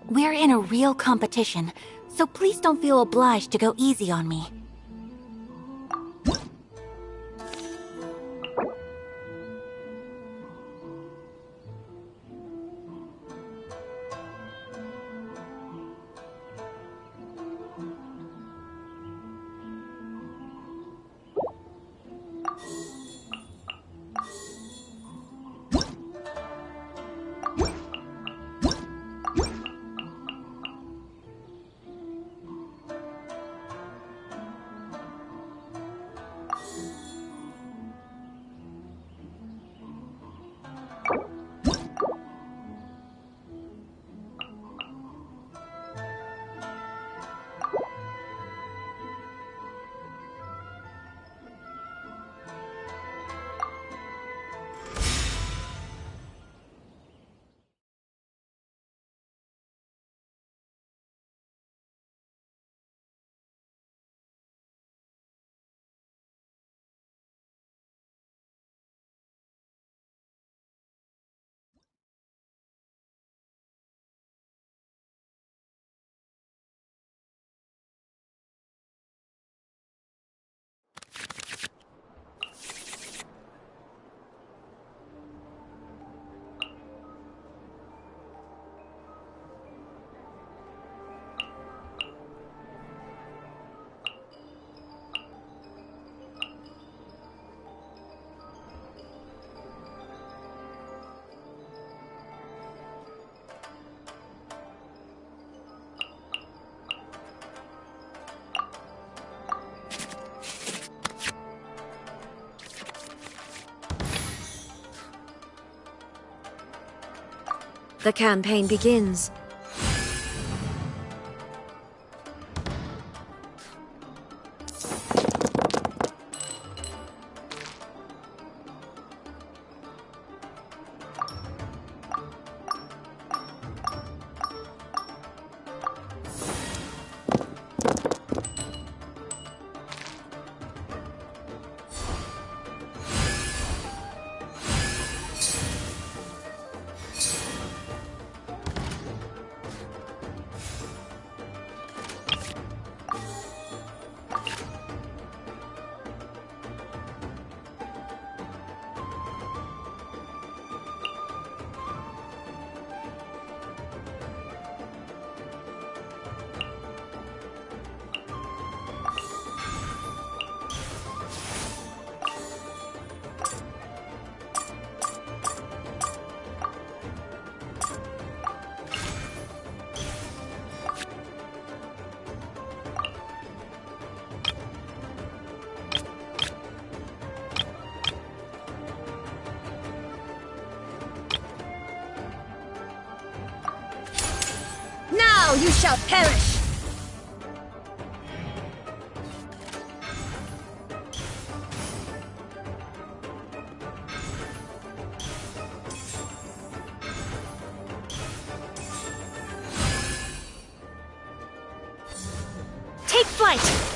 We're in a real competition, so please don't feel obliged to go easy on me. The campaign begins. Now you shall perish! Take flight!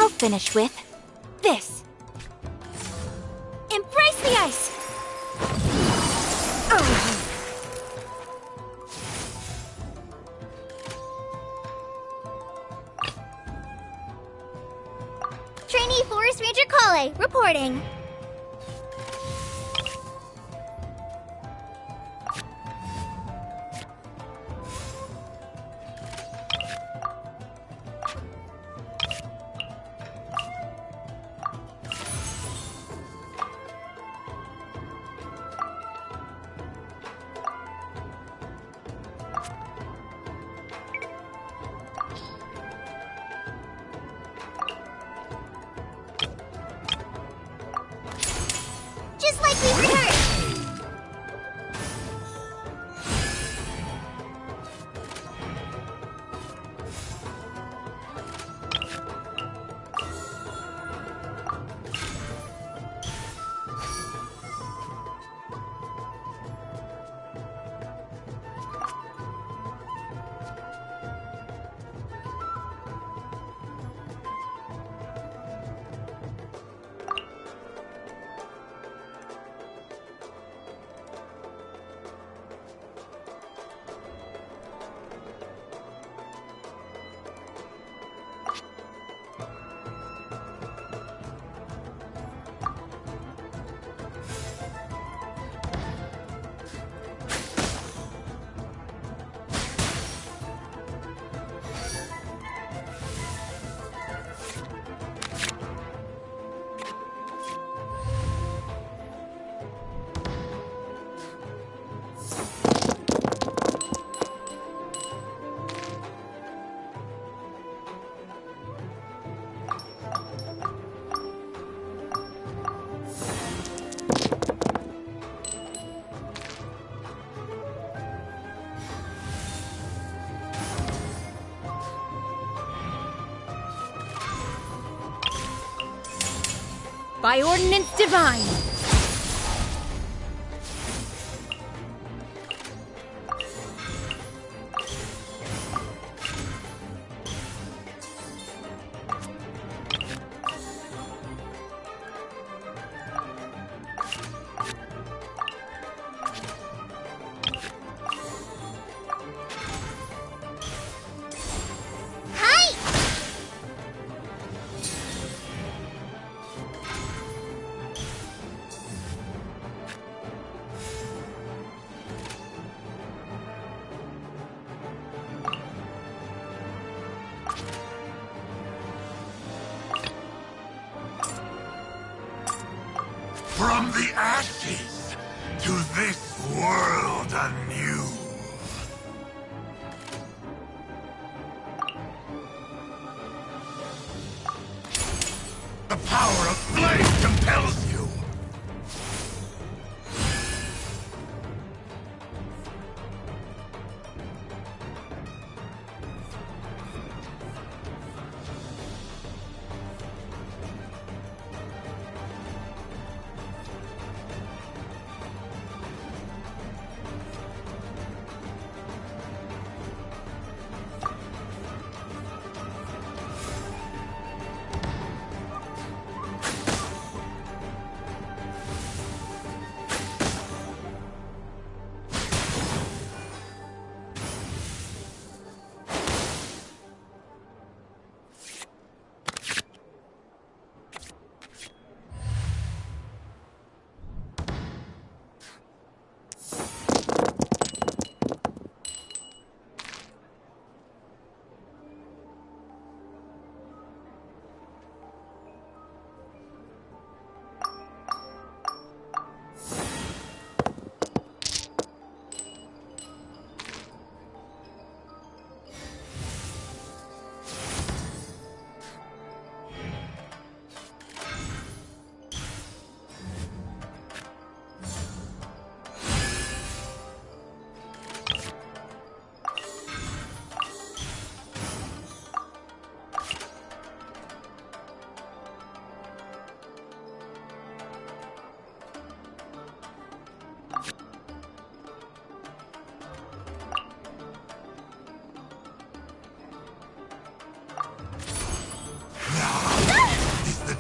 I'll finish with this. Embrace the ice! Trainee Forest Ranger Kale, reporting. by ordinance divine. From the ashes to this world anew. The power of flame compels you.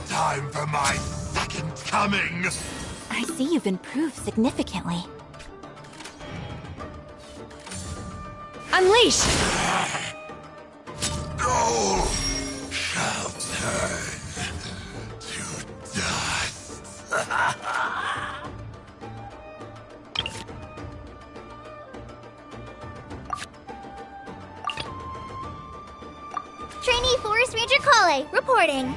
Time for my second coming! I see you've improved significantly. Unleash! Gold shall turn to dust. Trainee Forest Ranger Kale, reporting.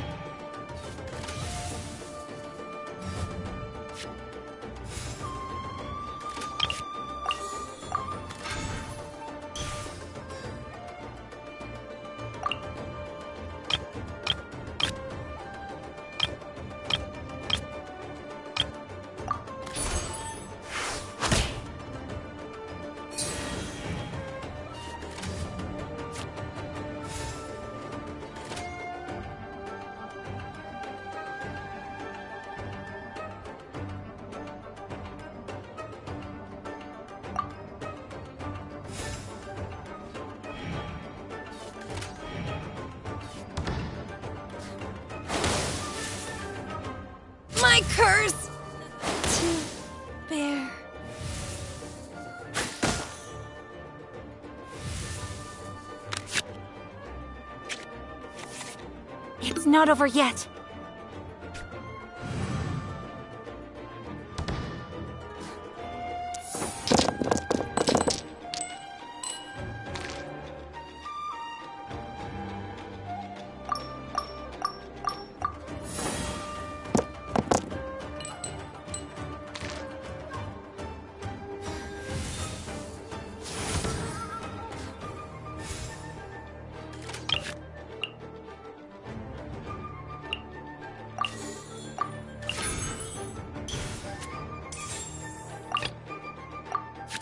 My curse to bear. It's not over yet.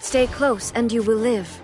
Stay close and you will live.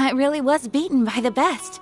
I really was beaten by the best.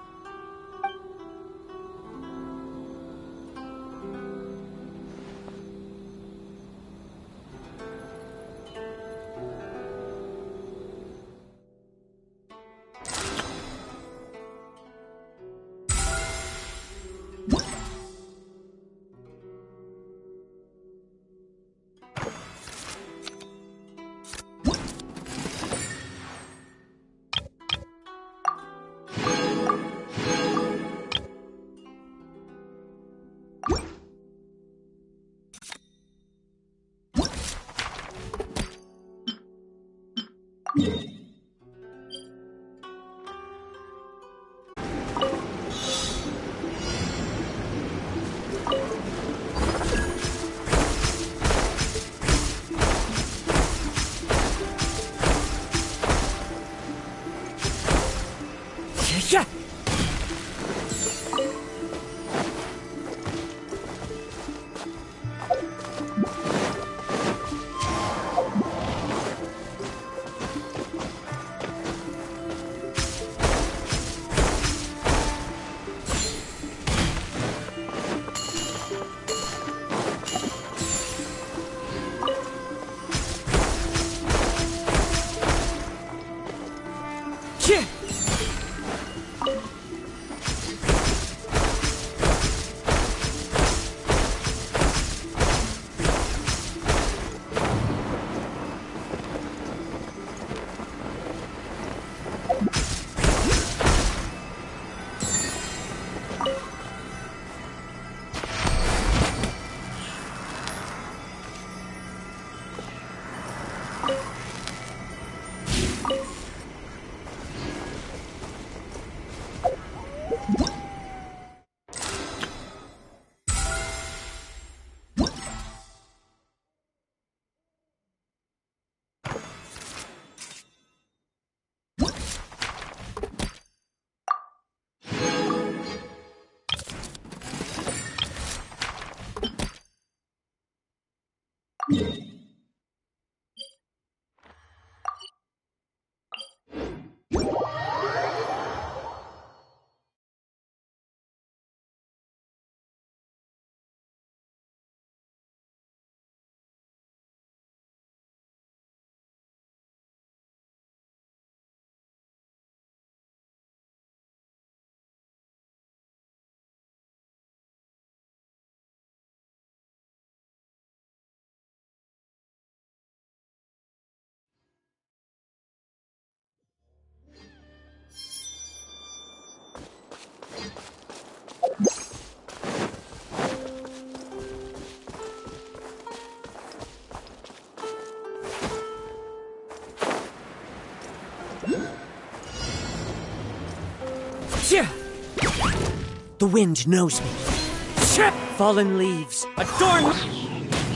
Yeah. The wind knows me. Fallen leaves, adorn.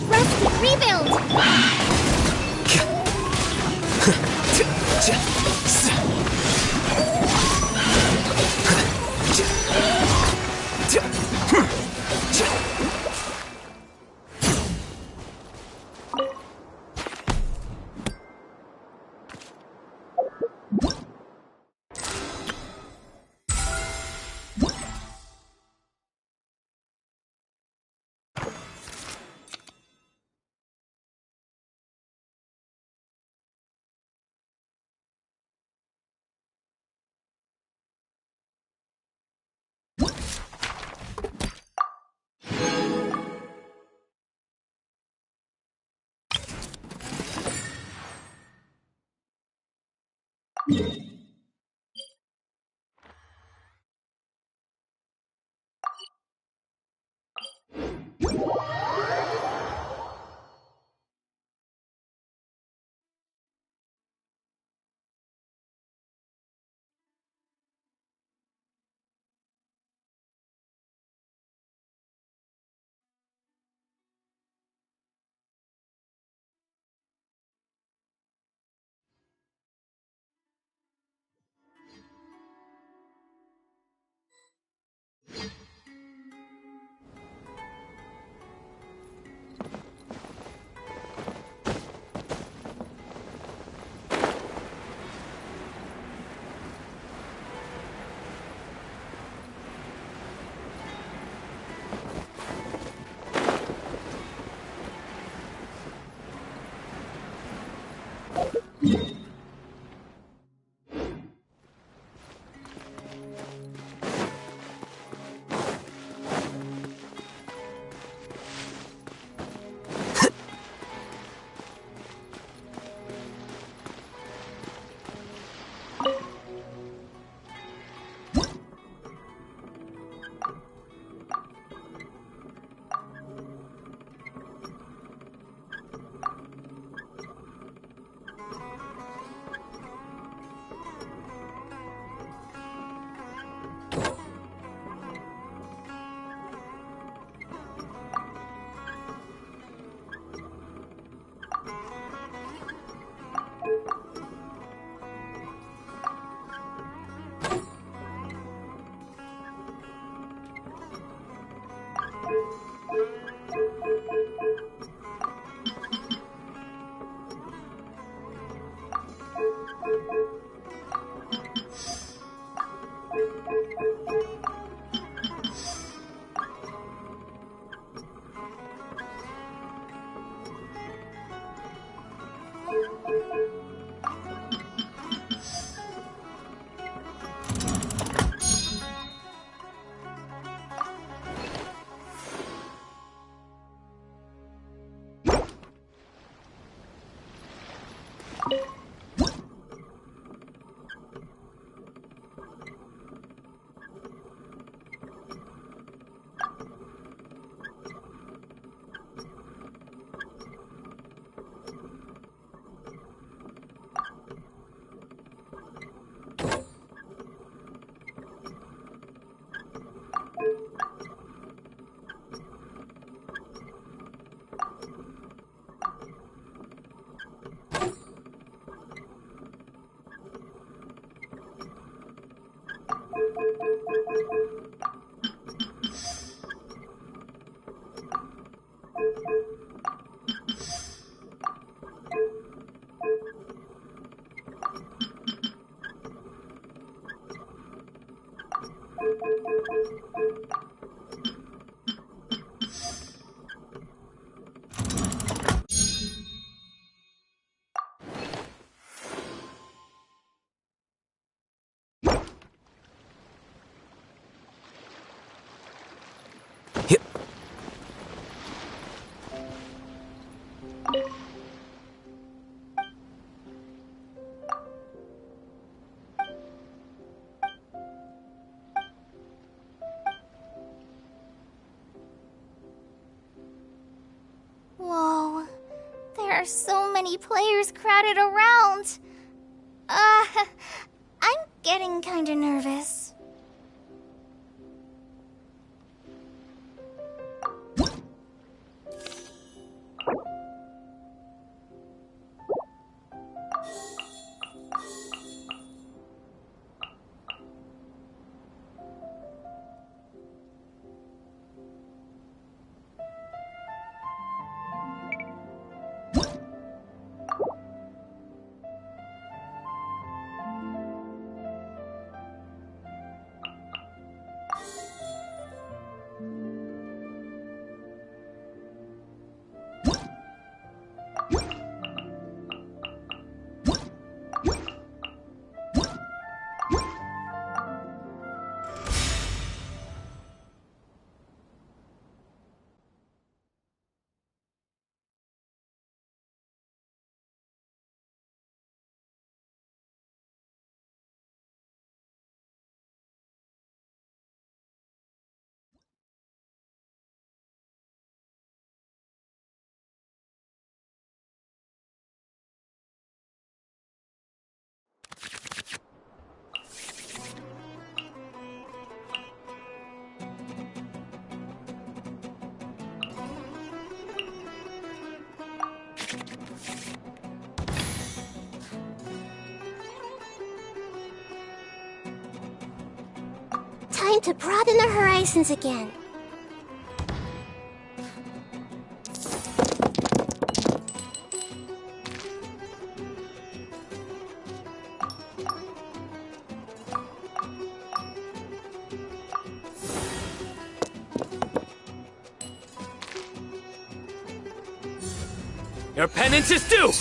Rusty, rebuild! Whoa, there are so many players crowded around. I'm getting kinda nervous. Time to broaden the horizons again. Your penance is due!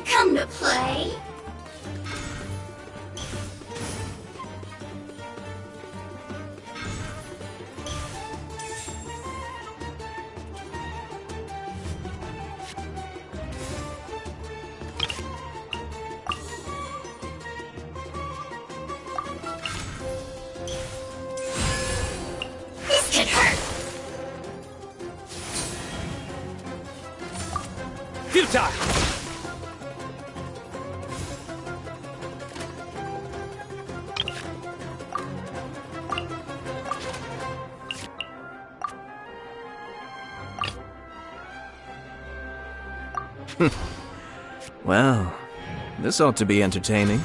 Come to play. This could hurt. Futile! Well, this ought to be entertaining.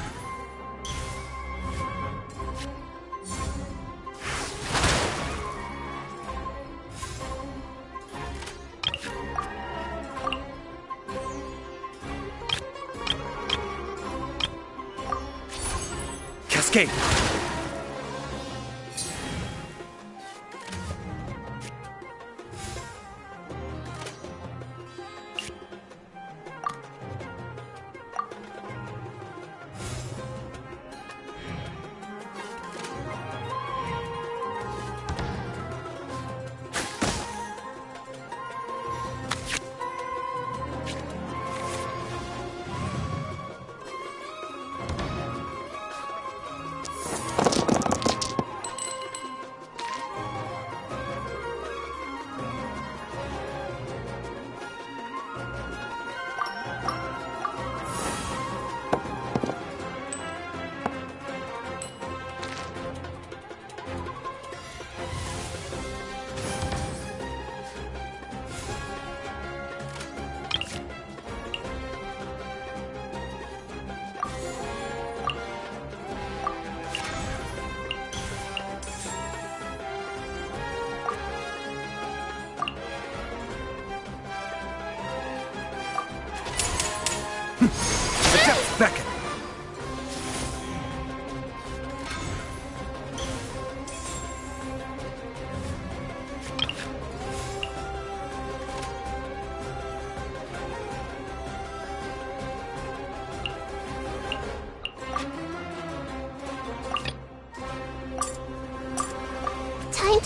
Cascade!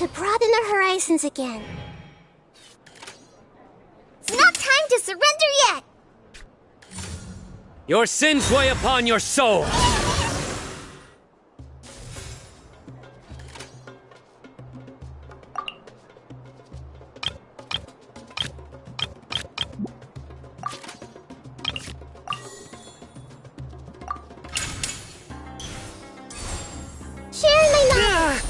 To broaden our horizons again. It's not time to surrender yet! Your sins weigh upon your soul! Share my knowledge!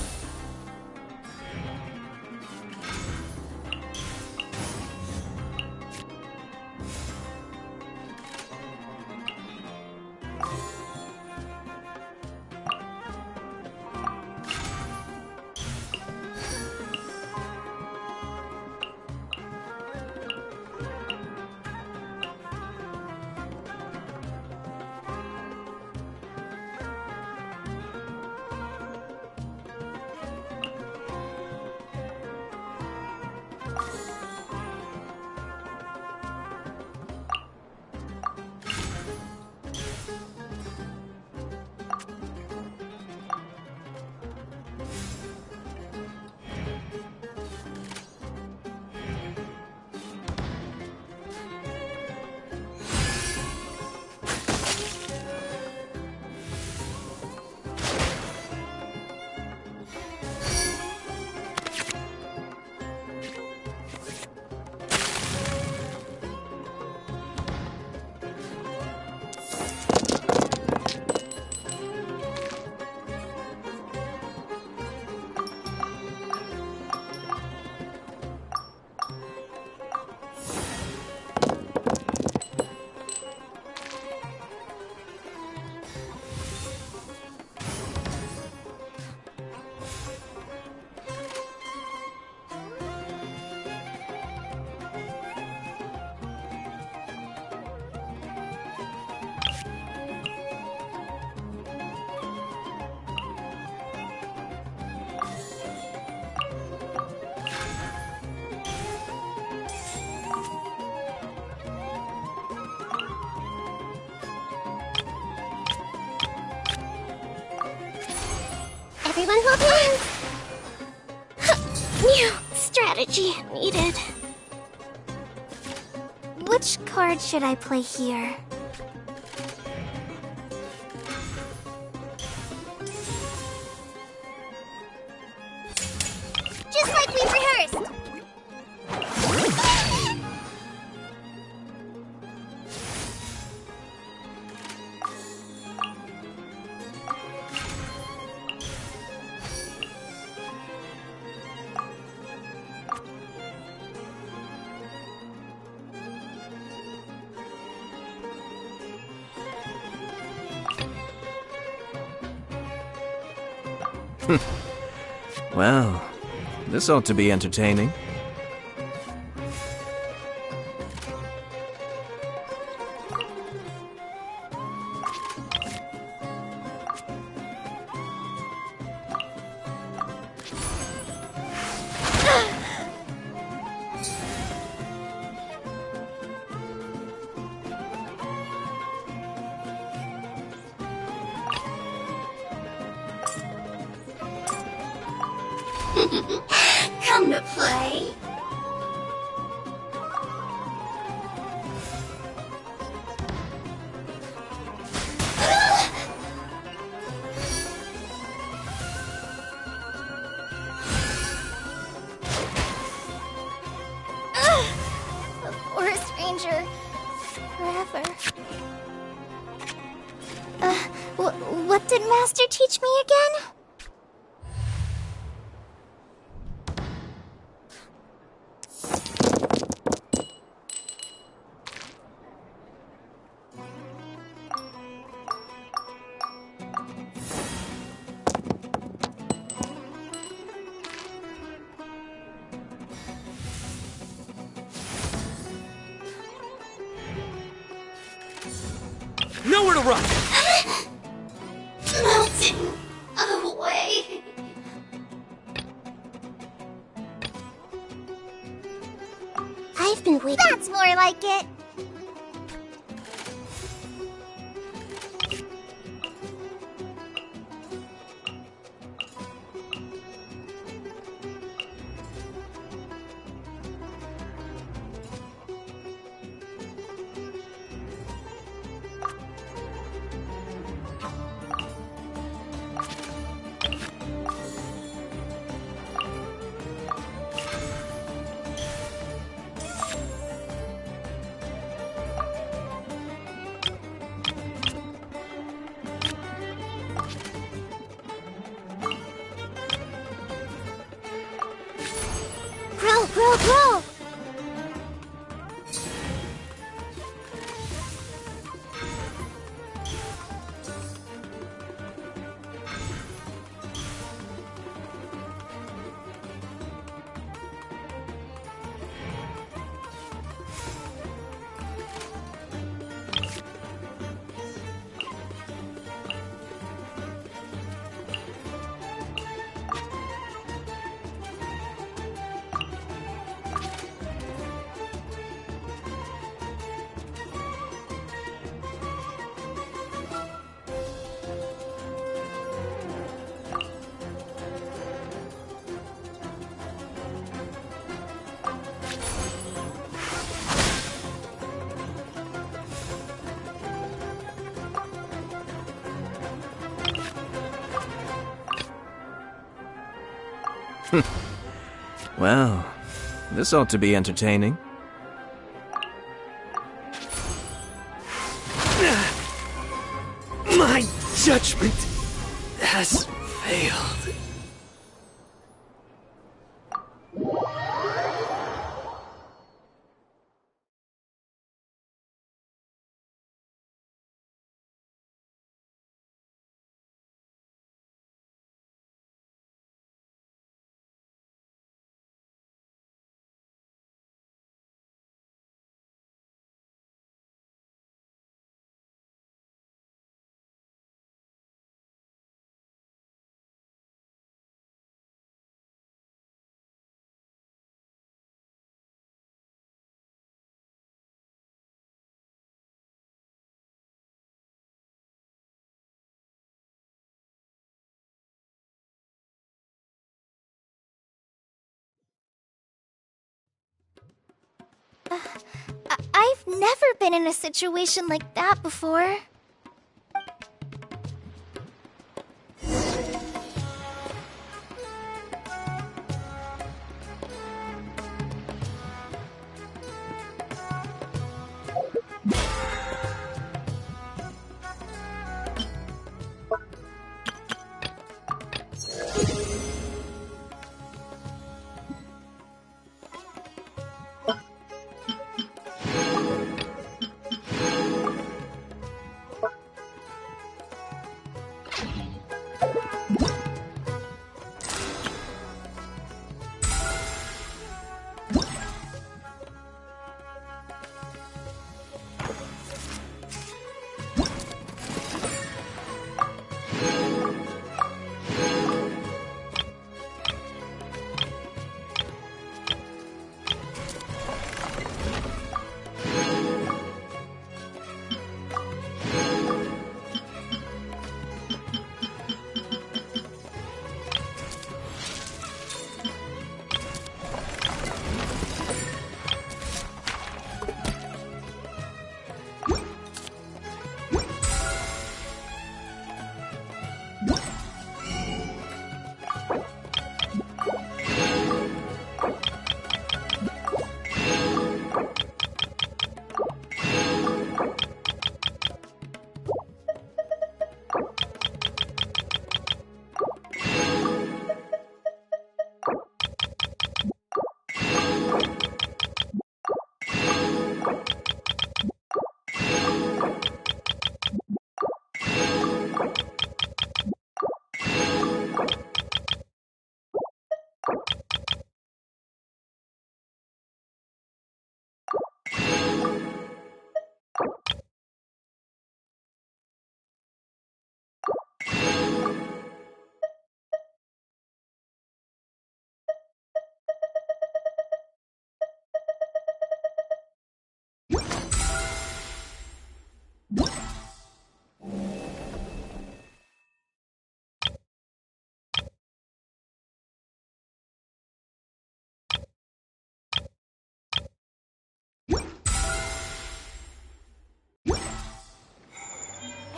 Everyone hold hands! New strategy needed. Which card should I play here? Just like we rehearsed! Well, this ought to be entertaining. Come to play. The Forest Ranger forever. What did Master teach me again? Nowhere to run! Melting away. I've been waiting. That's more like it. Well, this ought to be entertaining. My judgment has failed. I've never been in a situation like that before.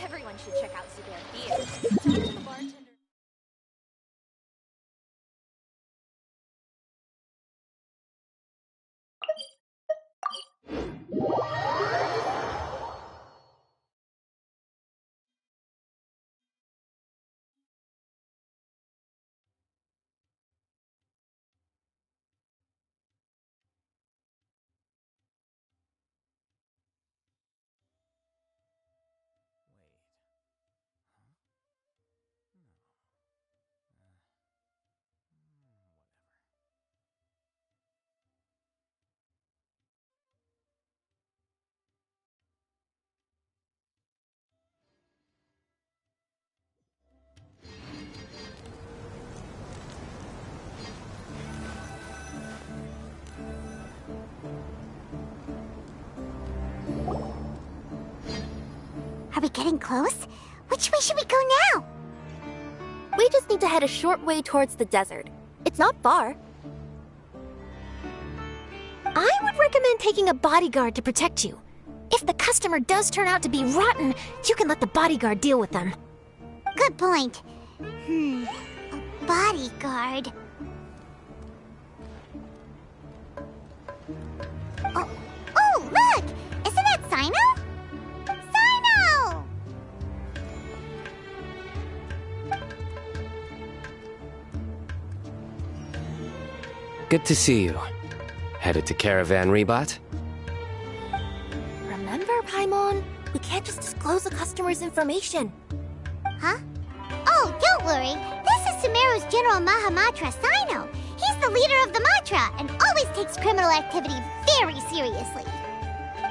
Everyone should check out Zubair Theater. Talk to the bartender. Are we getting close? Which way should we go now? We just need to head a short way towards the desert. It's not far. I would recommend taking a bodyguard to protect you. If the customer does turn out to be rotten, you can let the bodyguard deal with them. Good point. A bodyguard. Good to see you. Headed to Caravan Rebot? Remember, Paimon? We can't just disclose a customer's information. Huh? Oh, don't worry. This is Sumeru's General Mahamatra, Sino. He's the leader of the Matra and always takes criminal activity very seriously.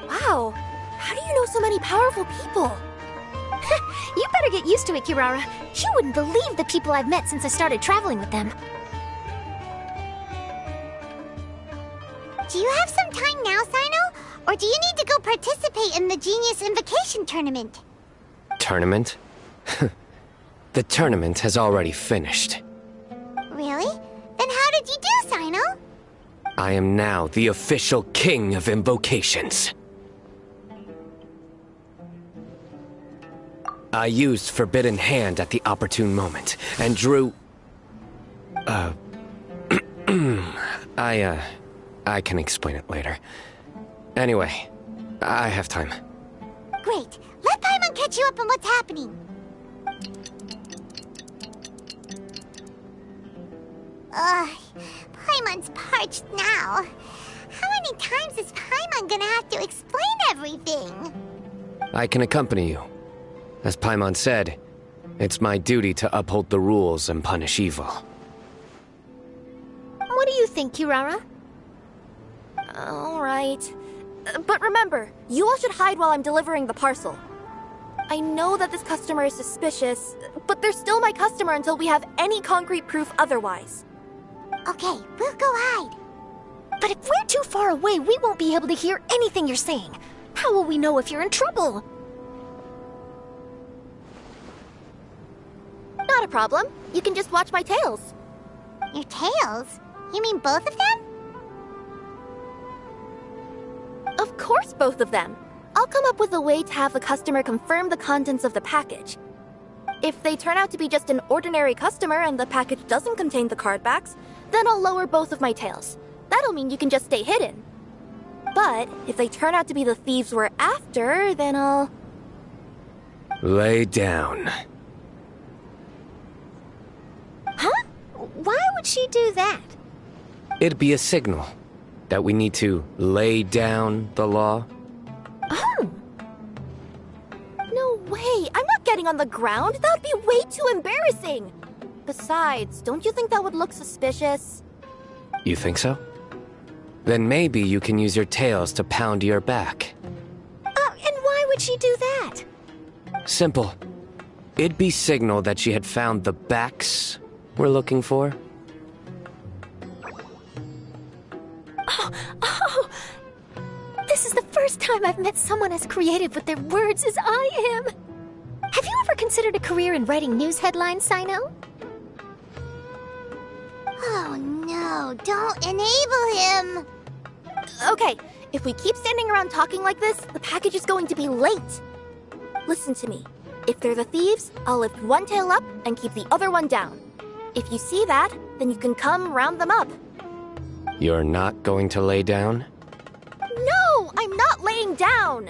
Wow. How do you know so many powerful people? You better get used to it, Kirara. You wouldn't believe the people I've met since I started traveling with them. Do you have some time now, Sino? Or do you need to go participate in the Genius Invocation Tournament? Tournament? The tournament has already finished. Really? Then how did you do, Sino? I am now the official king of invocations. I used Forbidden Hand at the opportune moment, and drew... I can explain it later. Anyway, I have time. Great. Let Paimon catch you up on what's happening. Paimon's parched now. How many times is Paimon gonna have to explain everything? I can accompany you. As Paimon said, it's my duty to uphold the rules and punish evil. What do you think, Kirara? All right. But remember, you all should hide while I'm delivering the parcel. I know that this customer is suspicious, but they're still my customer until we have any concrete proof otherwise. Okay, we'll go hide. But if we're too far away, we won't be able to hear anything you're saying. How will we know if you're in trouble? Not a problem. You can just watch my tails. Your tails? You mean both of them? Of course, both of them. I'll come up with a way to have the customer confirm the contents of the package. If they turn out to be just an ordinary customer and the package doesn't contain the card backs, then I'll lower both of my tails. That'll mean you can just stay hidden. But if they turn out to be the thieves we're after, then I'll... Lay down. Huh? Why would she do that? It'd be a signal that we need to lay down the law. Oh! No way! I'm not getting on the ground! That would be way too embarrassing! Besides, don't you think that would look suspicious? You think so? Then maybe you can use your tails to pound your back. And why would she do that? Simple. It'd be signal that she had found the backs we're looking for. Oh! This is the first time I've met someone as creative with their words as I am. Have you ever considered a career in writing news headlines, Sino? Oh no, don't enable him! Okay, if we keep standing around talking like this, the package is going to be late. Listen to me. If they're the thieves, I'll lift one tail up and keep the other one down. If you see that, then you can come round them up. You're not going to lay down? No, I'm not laying down!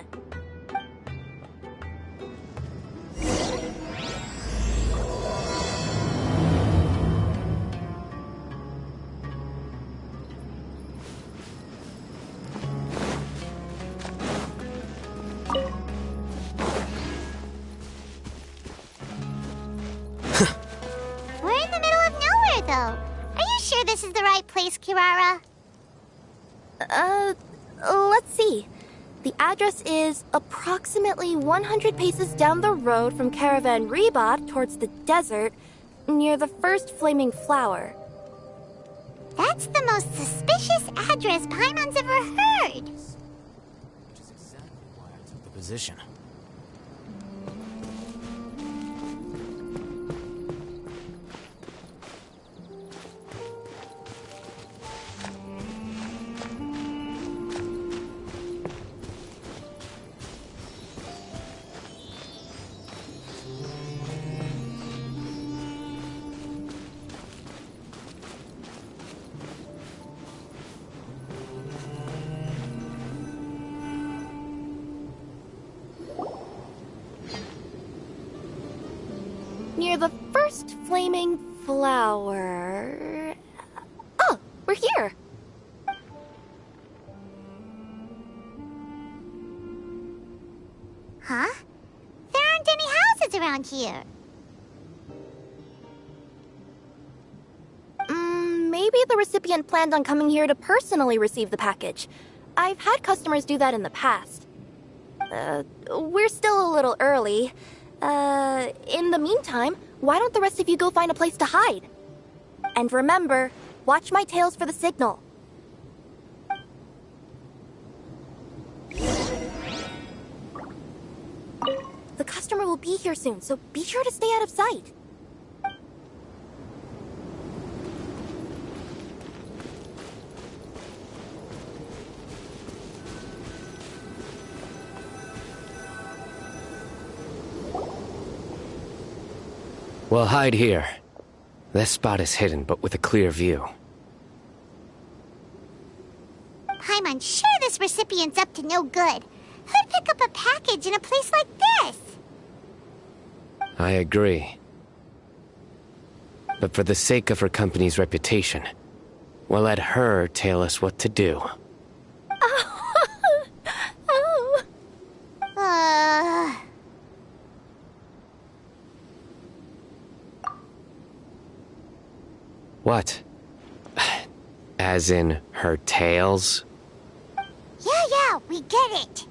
We're in the middle of nowhere, though. Are you sure this is the right place, Kirara? Let's see. The address is approximately 100 paces down the road from Caravan Rebot towards the desert, near the first flaming flower. That's the most suspicious address Paimon's ever heard. Which is exactly why I took the position. Near the first flaming flower... Oh, we're here! Huh? There aren't any houses around here. Maybe the recipient planned on coming here to personally receive the package. I've had customers do that in the past. We're still a little early. In the meantime, why don't the rest of you go find a place to hide? And remember, watch my tails for the signal. The customer will be here soon, so be sure to stay out of sight. We'll hide here. This spot is hidden, but with a clear view. I'm unsure this recipient's up to no good. Who'd pick up a package in a place like this? I agree. But for the sake of her company's reputation, we'll let her tell us what to do. What? As in her tails? Yeah, we get it.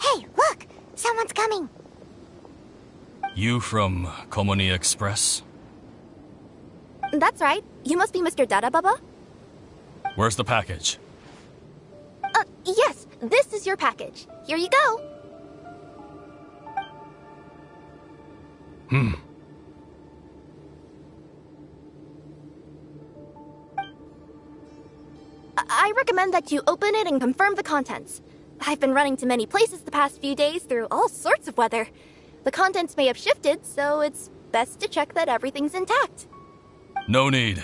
Hey, look! Someone's coming. You from Komoni Express? That's right. You must be Mr. Dada Baba? Where's the package? Yes, this is your package. Here you go. I recommend that you open it and confirm the contents. I've been running to many places the past few days through all sorts of weather. The contents may have shifted, so it's best to check that everything's intact. No need.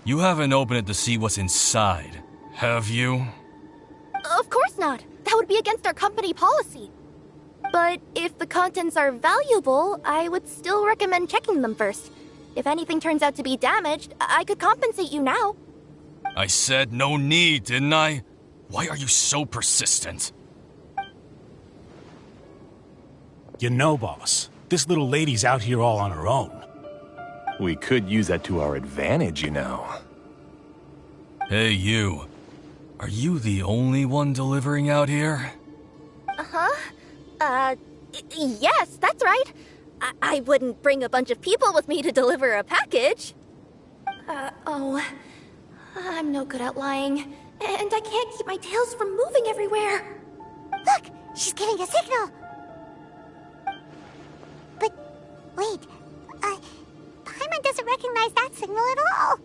You haven't opened it to see what's inside, have you? Of course not. That would be against our company policy. But if the contents are valuable, I would still recommend checking them first. If anything turns out to be damaged, I could compensate you now. I said no need, didn't I? Why are you so persistent? You know, boss, this little lady's out here all on her own. We could use that to our advantage, you know. Hey, you. Are you the only one delivering out here? Yes, that's right. I wouldn't bring a bunch of people with me to deliver a package. I'm no good at lying, and I can't keep my tails from moving everywhere. Look, she's giving a signal. But, wait, Paimon doesn't recognize that signal at all.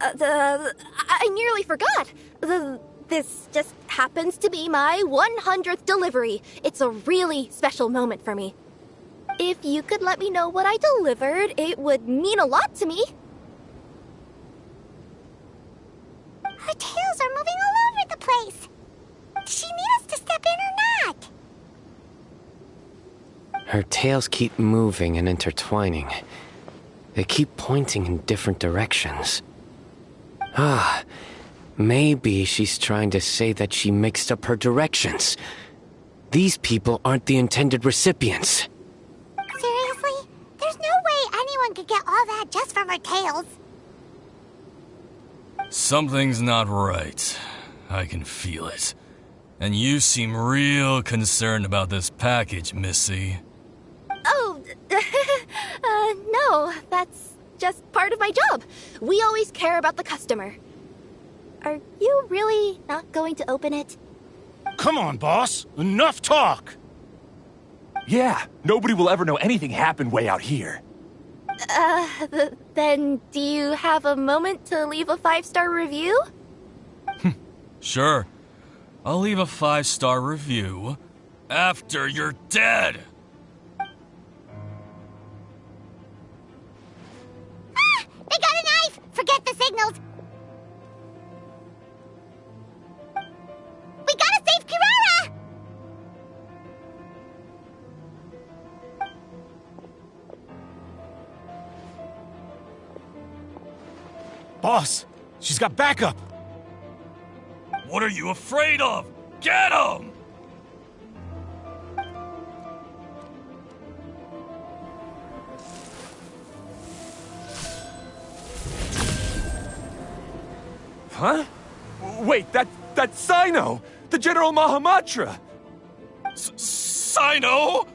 I nearly forgot. This just happens to be my 100th delivery. It's a really special moment for me. If you could let me know what I delivered, it would mean a lot to me. Her tails are moving all over the place. Does she need us to step in or not? Her tails keep moving and intertwining. They keep pointing in different directions. Maybe she's trying to say that she mixed up her directions. These people aren't the intended recipients. Seriously? There's no way anyone could get all that just from her tails. Something's not right. I can feel it. And you seem real concerned about this package, Missy. Oh, no, that's just part of my job. We always care about the customer. Are you really not going to open it? Come on, boss. Enough talk. Yeah, nobody will ever know anything happened way out here. Then do you have a moment to leave a 5-star review? Sure. I'll leave a 5-star review after you're dead. They got a knife! Forget the signals! We gotta save Kirara! Boss, she's got backup. What are you afraid of? Get him! Huh? Wait, that's Sino! The General Mahamatra! Sino?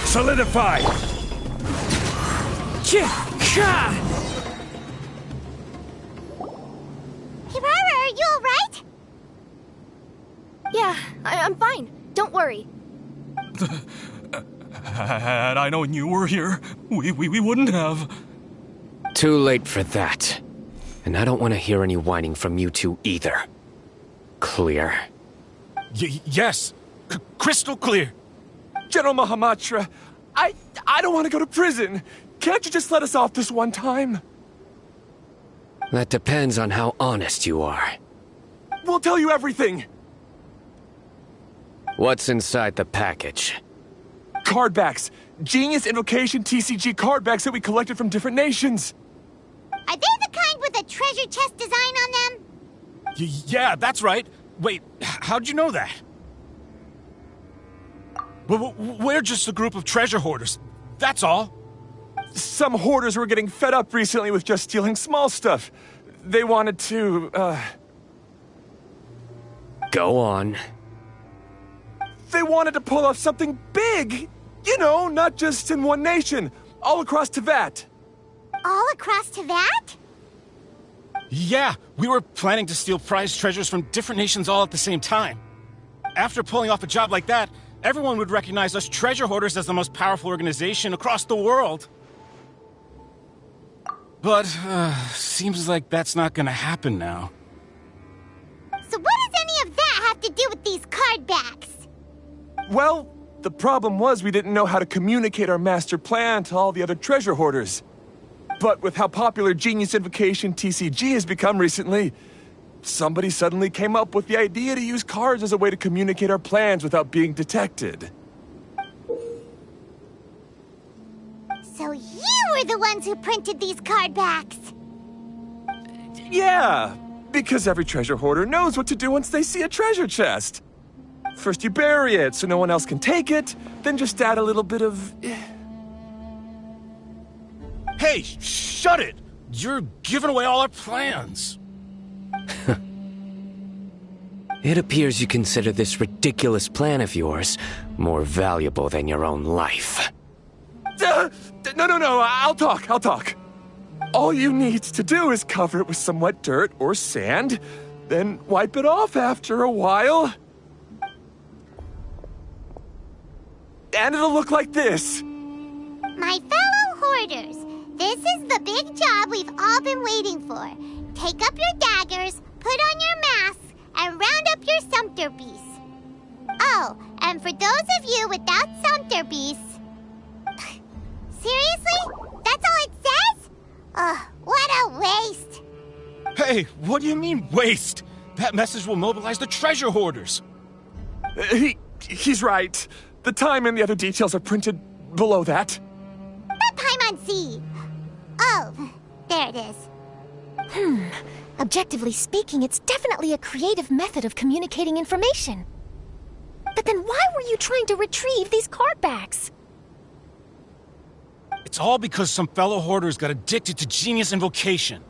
Solidify! Kirara, are you alright? Yeah, I'm fine. Don't worry. Had I known you were here, we wouldn't have. Too late for that. And I don't want to hear any whining from you two either. Clear? Yes. Crystal clear. General Mahamatra, I don't want to go to prison. Can't you just let us off this one time? That depends on how honest you are. We'll tell you everything. What's inside the package? Card backs. Genius Invocation TCG card backs that we collected from different nations. Are they the kind with a treasure chest design on them? Yeah, that's right. Wait, how'd you know that? We're just a group of treasure hoarders. That's all. Some hoarders were getting fed up recently with just stealing small stuff. They wanted to, Go on. They wanted to pull off something big! You know, not just in one nation. All across Teyvat. All across Teyvat? Yeah, we were planning to steal prized treasures from different nations all at the same time. After pulling off a job like that, everyone would recognize us treasure hoarders as the most powerful organization across the world. But, seems like that's not gonna happen now. So what does any of that have to do with these card backs? Well, the problem was we didn't know how to communicate our master plan to all the other treasure hoarders. But with how popular Genius Invocation TCG has become recently, somebody suddenly came up with the idea to use cards as a way to communicate our plans without being detected. So you were the ones who printed these card backs? Yeah, because every treasure hoarder knows what to do once they see a treasure chest. First you bury it so no one else can take it, then just add a little bit of... Hey, shut it! You're giving away all our plans. It appears you consider this ridiculous plan of yours more valuable than your own life. No, I'll talk. All you need to do is cover it with some wet dirt or sand, then wipe it off after a while. And it'll look like this. My fellow hoarders, this is the big job we've all been waiting for. Take up your daggers, put on your masks, and round up your sumpter beasts. Oh, and for those of you without sumpter beasts... Seriously? That's all it says? Ugh, what a waste. Hey, what do you mean, waste? That message will mobilize the treasure hoarders. He's right. The time and the other details are printed below that. That Paimon-si. Oh, there it is. Objectively speaking, it's definitely a creative method of communicating information. But then why were you trying to retrieve these card backs? It's all because some fellow hoarders got addicted to Genius Invocation.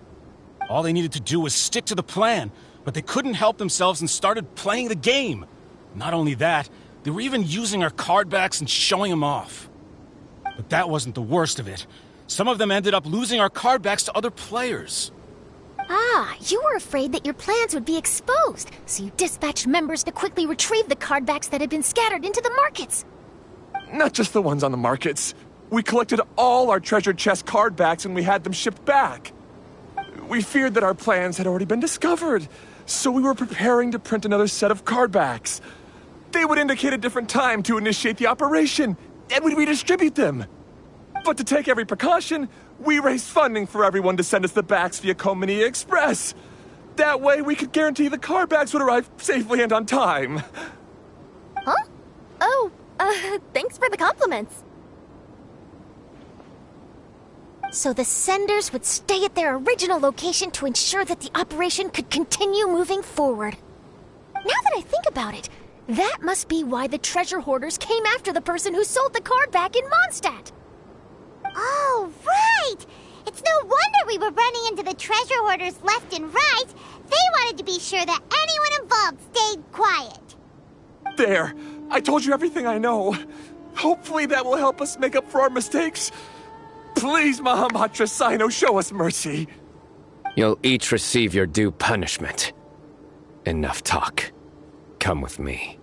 All they needed to do was stick to the plan, but they couldn't help themselves and started playing the game. Not only that, they were even using our card backs and showing them off. But that wasn't the worst of it. Some of them ended up losing our card backs to other players. Ah, you were afraid that your plans would be exposed, so you dispatched members to quickly retrieve the card backs that had been scattered into the markets. Not just the ones on the markets. We collected all our treasure chest card backs and we had them shipped back. We feared that our plans had already been discovered, so we were preparing to print another set of card backs. They would indicate a different time to initiate the operation, and we'd redistribute them. But to take every precaution, we raised funding for everyone to send us the backs via Komini Express. That way we could guarantee the card bags would arrive safely and on time. Huh? Oh, thanks for the compliments. So the senders would stay at their original location to ensure that the operation could continue moving forward. Now that I think about it, that must be why the treasure hoarders came after the person who sold the card back in Mondstadt. Oh, right! It's no wonder we were running into the treasure hoarders left and right. They wanted to be sure that anyone involved stayed quiet. There! I told you everything I know. Hopefully that will help us make up for our mistakes. Please, Mahamatra Sino, show us mercy. You'll each receive your due punishment. Enough talk. Come with me.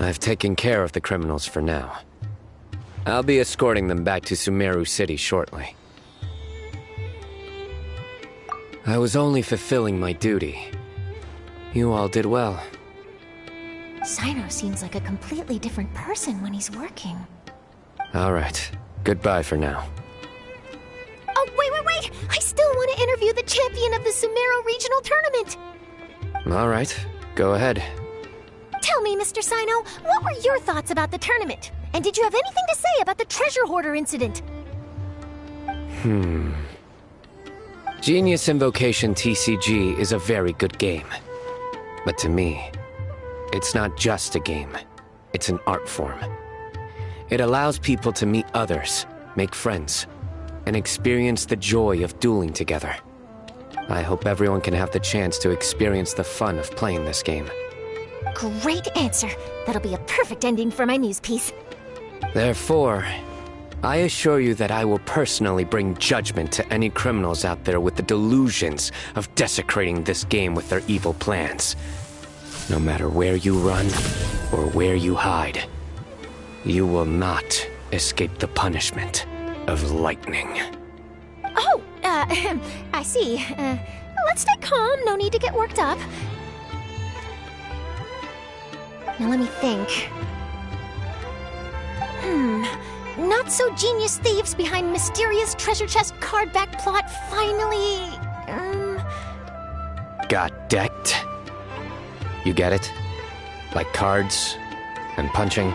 I've taken care of the criminals for now. I'll be escorting them back to Sumeru City shortly. I was only fulfilling my duty. You all did well. Sino seems like a completely different person when he's working. All right. Goodbye for now. Oh, wait! I still want to interview the champion of the Sumeru Regional Tournament! All right. Go ahead. Tell me, Mr. Sino, what were your thoughts about the tournament? And did you have anything to say about the treasure hoarder incident? Genius Invocation TCG is a very good game. But to me, it's not just a game. It's an art form. It allows people to meet others, make friends, and experience the joy of dueling together. I hope everyone can have the chance to experience the fun of playing this game. Great answer. That'll be a perfect ending for my news piece. Therefore, I assure you that I will personally bring judgment to any criminals out there with the delusions of desecrating this game with their evil plans. No matter where you run or where you hide, you will not escape the punishment of lightning. Oh, I see. Let's stay calm. No need to get worked up. Now let me think. Not so genius thieves behind mysterious treasure chest card back plot finally... Got decked? You get it? Like cards and punching?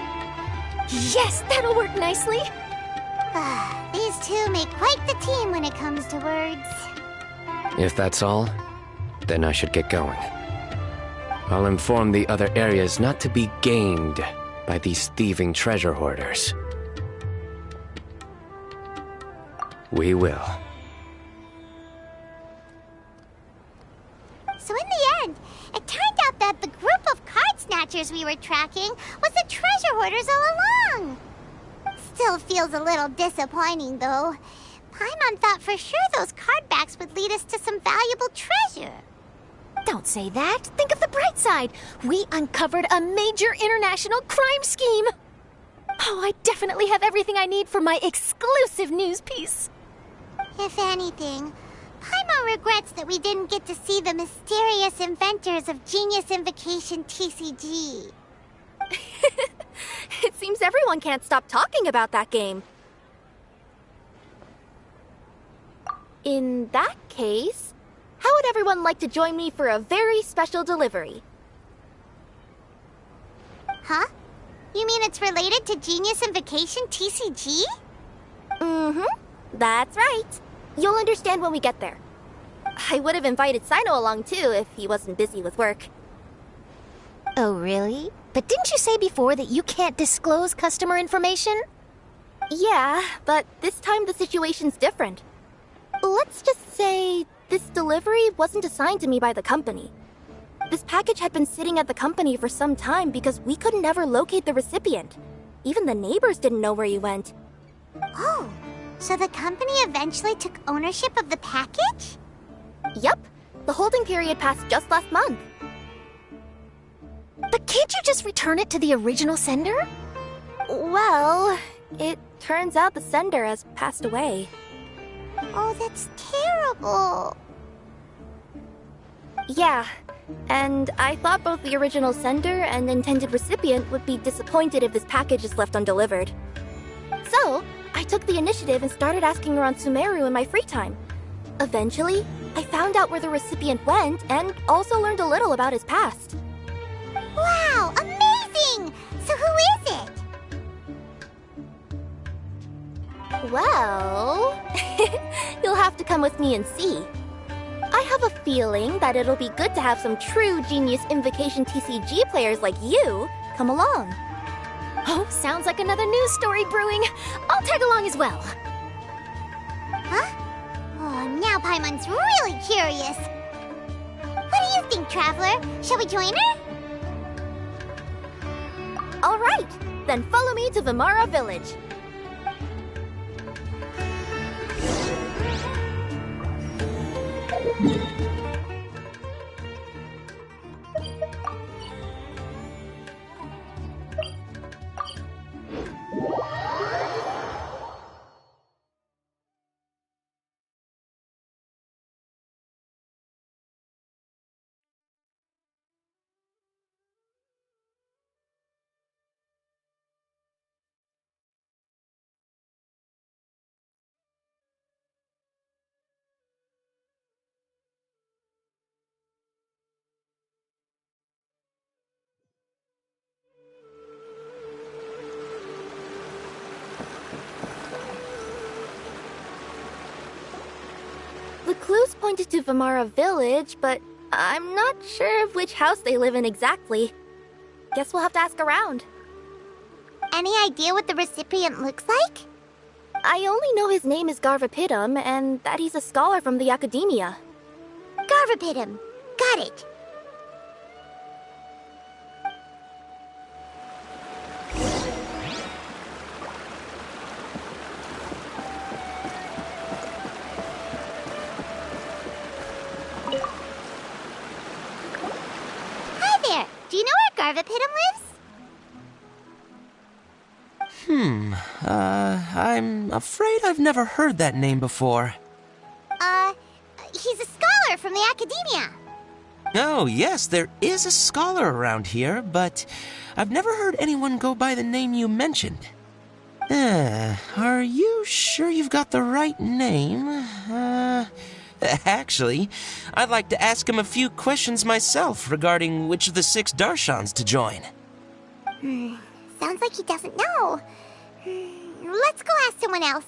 Yes, that'll work nicely. These two make quite the team when it comes to words. If that's all, then I should get going. I'll inform the other areas not to be gamed by these thieving treasure hoarders. We will. So in the end, it turned out that the group of card snatchers we were tracking was the treasure hoarders all along. Still feels a little disappointing, though. Paimon thought for sure those card backs would lead us to some valuable treasure. Don't say that. Think of the bright side. We uncovered a major international crime scheme. Oh, I definitely have everything I need for my exclusive news piece. If anything, Paimon regrets that we didn't get to see the mysterious inventors of Genius Invocation TCG. It seems everyone can't stop talking about that game. In that case, how would everyone like to join me for a very special delivery? Huh? You mean it's related to Genius Invocation TCG? That's right. You'll understand when we get there. I would have invited Sino along too if he wasn't busy with work. Oh, really? But didn't you say before that you can't disclose customer information? Yeah, but this time the situation's different. Let's just say this delivery wasn't assigned to me by the company. This package had been sitting at the company for some time because we could never locate the recipient. Even the neighbors didn't know where he went. Oh, so the company eventually took ownership of the package? Yep. The holding period passed just last month. But can't you just return it to the original sender? Well, it turns out the sender has passed away. Oh, that's terrible. Yeah, and I thought both the original sender and intended recipient would be disappointed if this package is left undelivered. So, I took the initiative and started asking around Sumeru in my free time. Eventually, I found out where the recipient went and also learned a little about his past. Wow, amazing! So who is it? Well, you'll have to come with me and see. I have a feeling that it'll be good to have some true Genius Invocation TCG players like you come along. Oh, sounds like another news story brewing. I'll tag along as well. Huh? Oh, now Paimon's really curious. What do you think, Traveler? Shall we join her? All right, then follow me to Vimara Village. The clues pointed to Vimara Village, but I'm not sure of which house they live in exactly. Guess we'll have to ask around. Any idea what the recipient looks like? I only know his name is Garvapitum and that he's a scholar from the Academia. Garvapitum. Got it. Do you know where Garvapitum lives? I'm afraid I've never heard that name before. He's a scholar from the Academia. Oh, yes, there is a scholar around here, but I've never heard anyone go by the name you mentioned. Are you sure you've got the right name? Actually, I'd like to ask him a few questions myself regarding which of the 6 Darshans to join. Sounds like he doesn't know. Let's go ask someone else.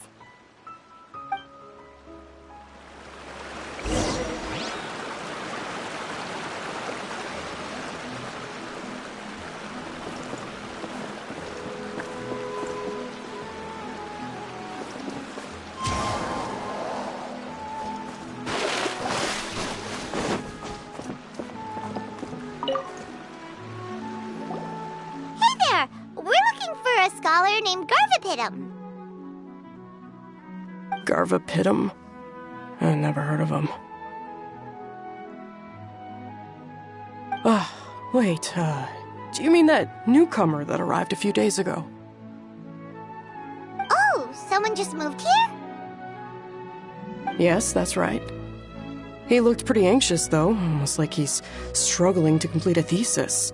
Scholar named Garvapitum. Garvapitum? I never heard of him. Wait, do you mean that newcomer that arrived a few days ago? Oh, someone just moved here? Yes, that's right. He looked pretty anxious, though, almost like he's struggling to complete a thesis.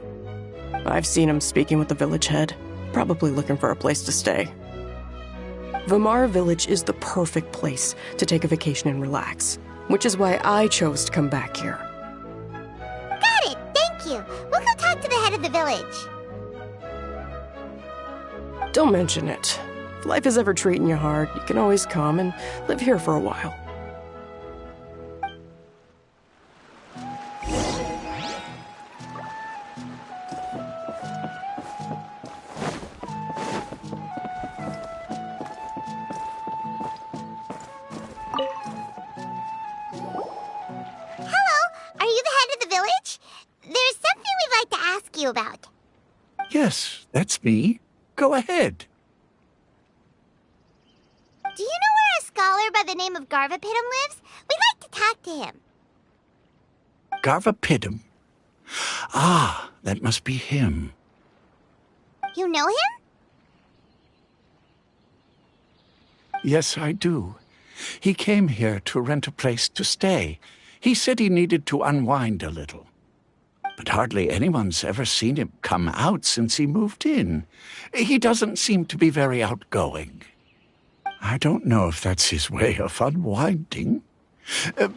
I've seen him speaking with the village head. Probably looking for a place to stay. Vimara Village is the perfect place to take a vacation and relax, which is why I chose to come back here. Got it, thank you. We'll go talk to the head of the village. Don't mention it. If life is ever treating you hard, you can always come and live here for a while. About. Yes, that's me. Go ahead. Do you know where a scholar by the name of Garvapitum lives? We'd like to talk to him. Garvapidum. Ah, that must be him. You know him? Yes, I do. He came here to rent a place to stay. He said he needed to unwind a little. But hardly anyone's ever seen him come out since he moved in. He doesn't seem to be very outgoing. I don't know if that's his way of unwinding,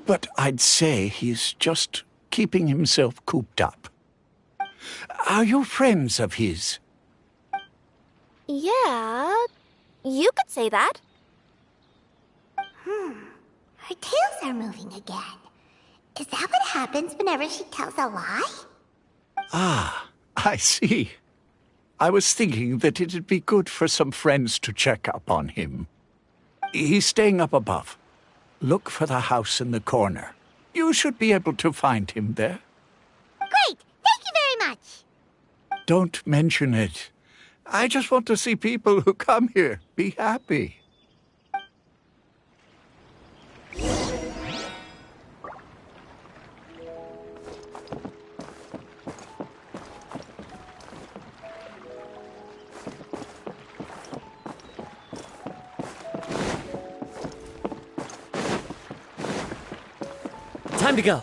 but I'd say he's just keeping himself cooped up. Are you friends of his? Yeah, you could say that. Her tails are moving again. Is that what happens whenever she tells a lie? Ah, I see. I was thinking that it'd be good for some friends to check up on him. He's staying up above. Look for the house in the corner. You should be able to find him there. Great! Thank you very much! Don't mention it. I just want to see people who come here be happy. Time to go.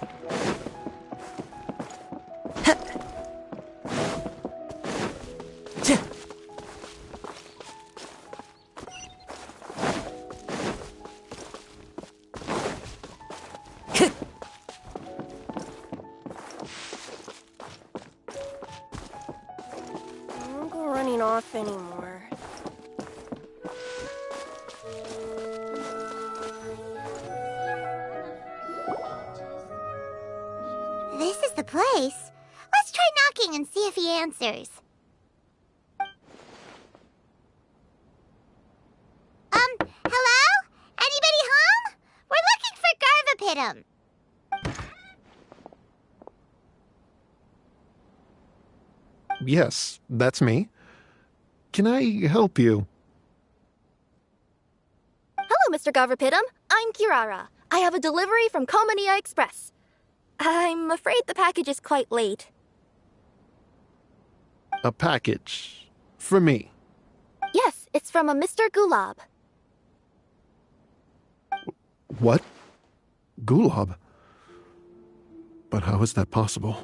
I'm not running off anymore. This is the place. Let's try knocking and see if he answers. Hello? Anybody home? We're looking for Garvapidum. Yes, that's me. Can I help you? Hello, Mr. Garvapidum. I'm Kirara. I have a delivery from ƑөÚÿöω Express. I'm afraid the package is quite late. A package? For me? Yes, it's from a Mr. Gulab. What? Gulab? But how is that possible?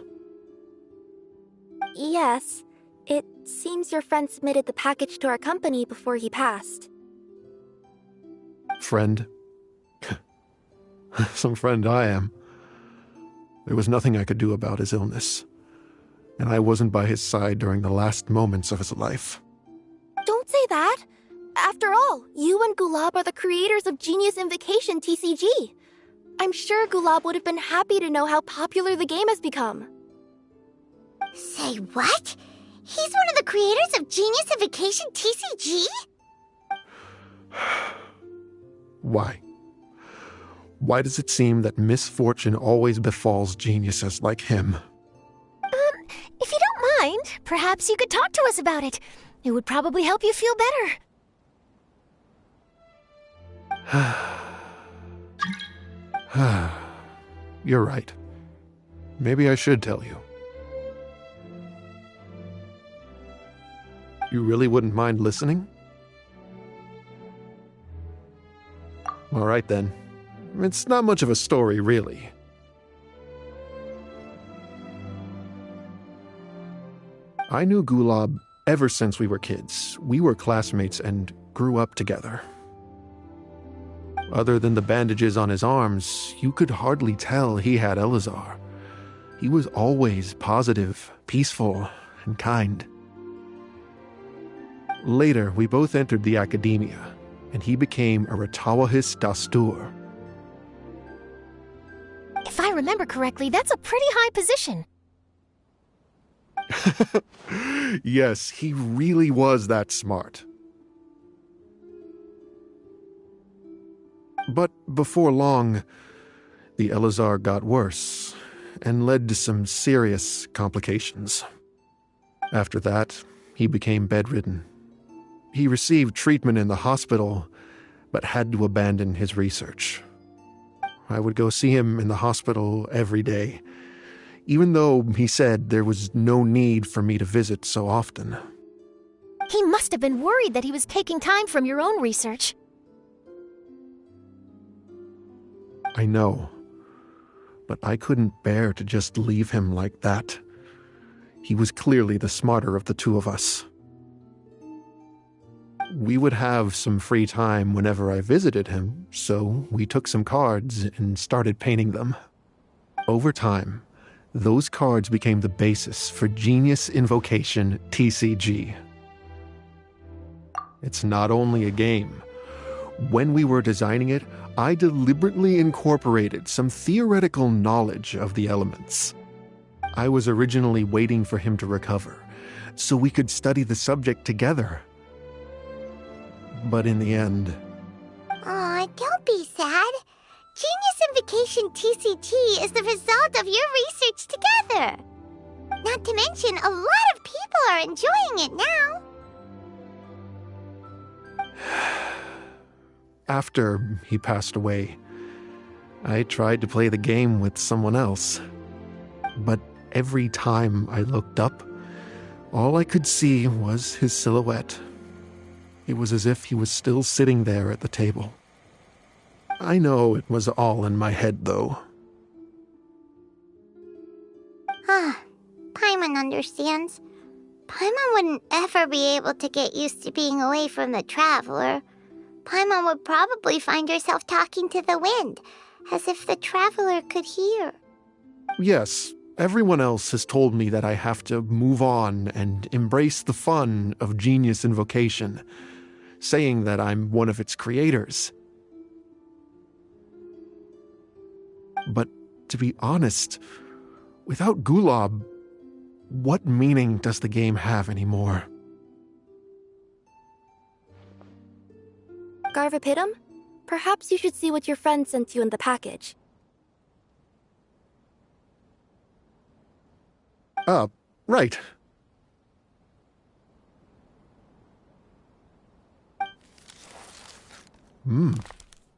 Yes, it seems your friend submitted the package to our company before he passed. Friend? Some friend I am. There was nothing I could do about his illness, and I wasn't by his side during the last moments of his life. Don't say that! After all, you and Gulab are the creators of Genius Invocation TCG. I'm sure Gulab would have been happy to know how popular the game has become. Say what? He's one of the creators of Genius Invocation TCG? Why? Why does it seem that misfortune always befalls geniuses like him? If you don't mind, perhaps you could talk to us about it. It would probably help you feel better. You're right. Maybe I should tell you. You really wouldn't mind listening? All right then. It's not much of a story, really. I knew Gulab ever since we were kids. We were classmates and grew up together. Other than the bandages on his arms, you could hardly tell he had Elazar. He was always positive, peaceful, and kind. Later, we both entered the academia, and he became a Ratawahis Dastur. If I remember correctly, that's a pretty high position. Yes, he really was that smart. But before long, the Elazar got worse and led to some serious complications. After that, he became bedridden. He received treatment in the hospital, but had to abandon his research. I would go see him in the hospital every day, even though he said there was no need for me to visit so often. He must have been worried that he was taking time from your own research. I know, but I couldn't bear to just leave him like that. He was clearly the smarter of the two of us. We would have some free time whenever I visited him, so we took some cards and started painting them. Over time, those cards became the basis for Genius Invocation TCG. It's not only a game. When we were designing it, I deliberately incorporated some theoretical knowledge of the elements. I was originally waiting for him to recover, so we could study the subject together. But in the end... Aw, don't be sad. Genius Invocation TCG is the result of your research together. Not to mention, a lot of people are enjoying it now. After he passed away, I tried to play the game with someone else. But every time I looked up, all I could see was his silhouette. It was as if he was still sitting there at the table. I know it was all in my head, though. Paimon understands. Paimon wouldn't ever be able to get used to being away from the Traveler. Paimon would probably find herself talking to the wind, as if the Traveler could hear. Yes, everyone else has told me that I have to move on and embrace the fun of Genius Invocation, saying that I'm one of its creators. But to be honest, without Gulob, what meaning does the game have anymore? Garvapitum, perhaps you should see what your friend sent you in the package. Right.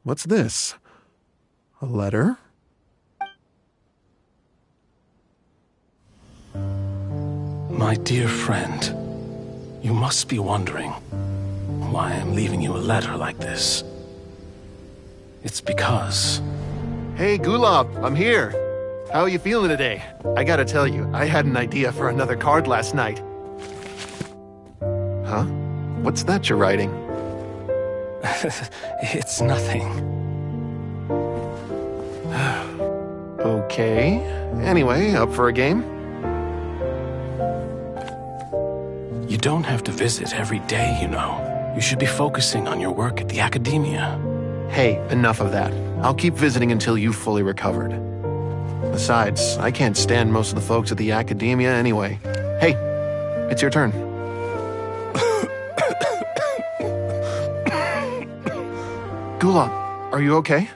What's this? A letter? My dear friend, you must be wondering why I'm leaving you a letter like this. It's because... Hey, Gulob, I'm here. How are you feeling today? I gotta tell you, I had an idea for another card last night. Huh? What's that you're writing? It's nothing. Okay. Anyway, up for a game? You don't have to visit every day, you know. You should be focusing on your work at the academia. Hey, enough of that. I'll keep visiting until you've fully recovered. Besides, I can't stand most of the folks at the academia anyway. Hey, it's your turn. Gulob, are you okay?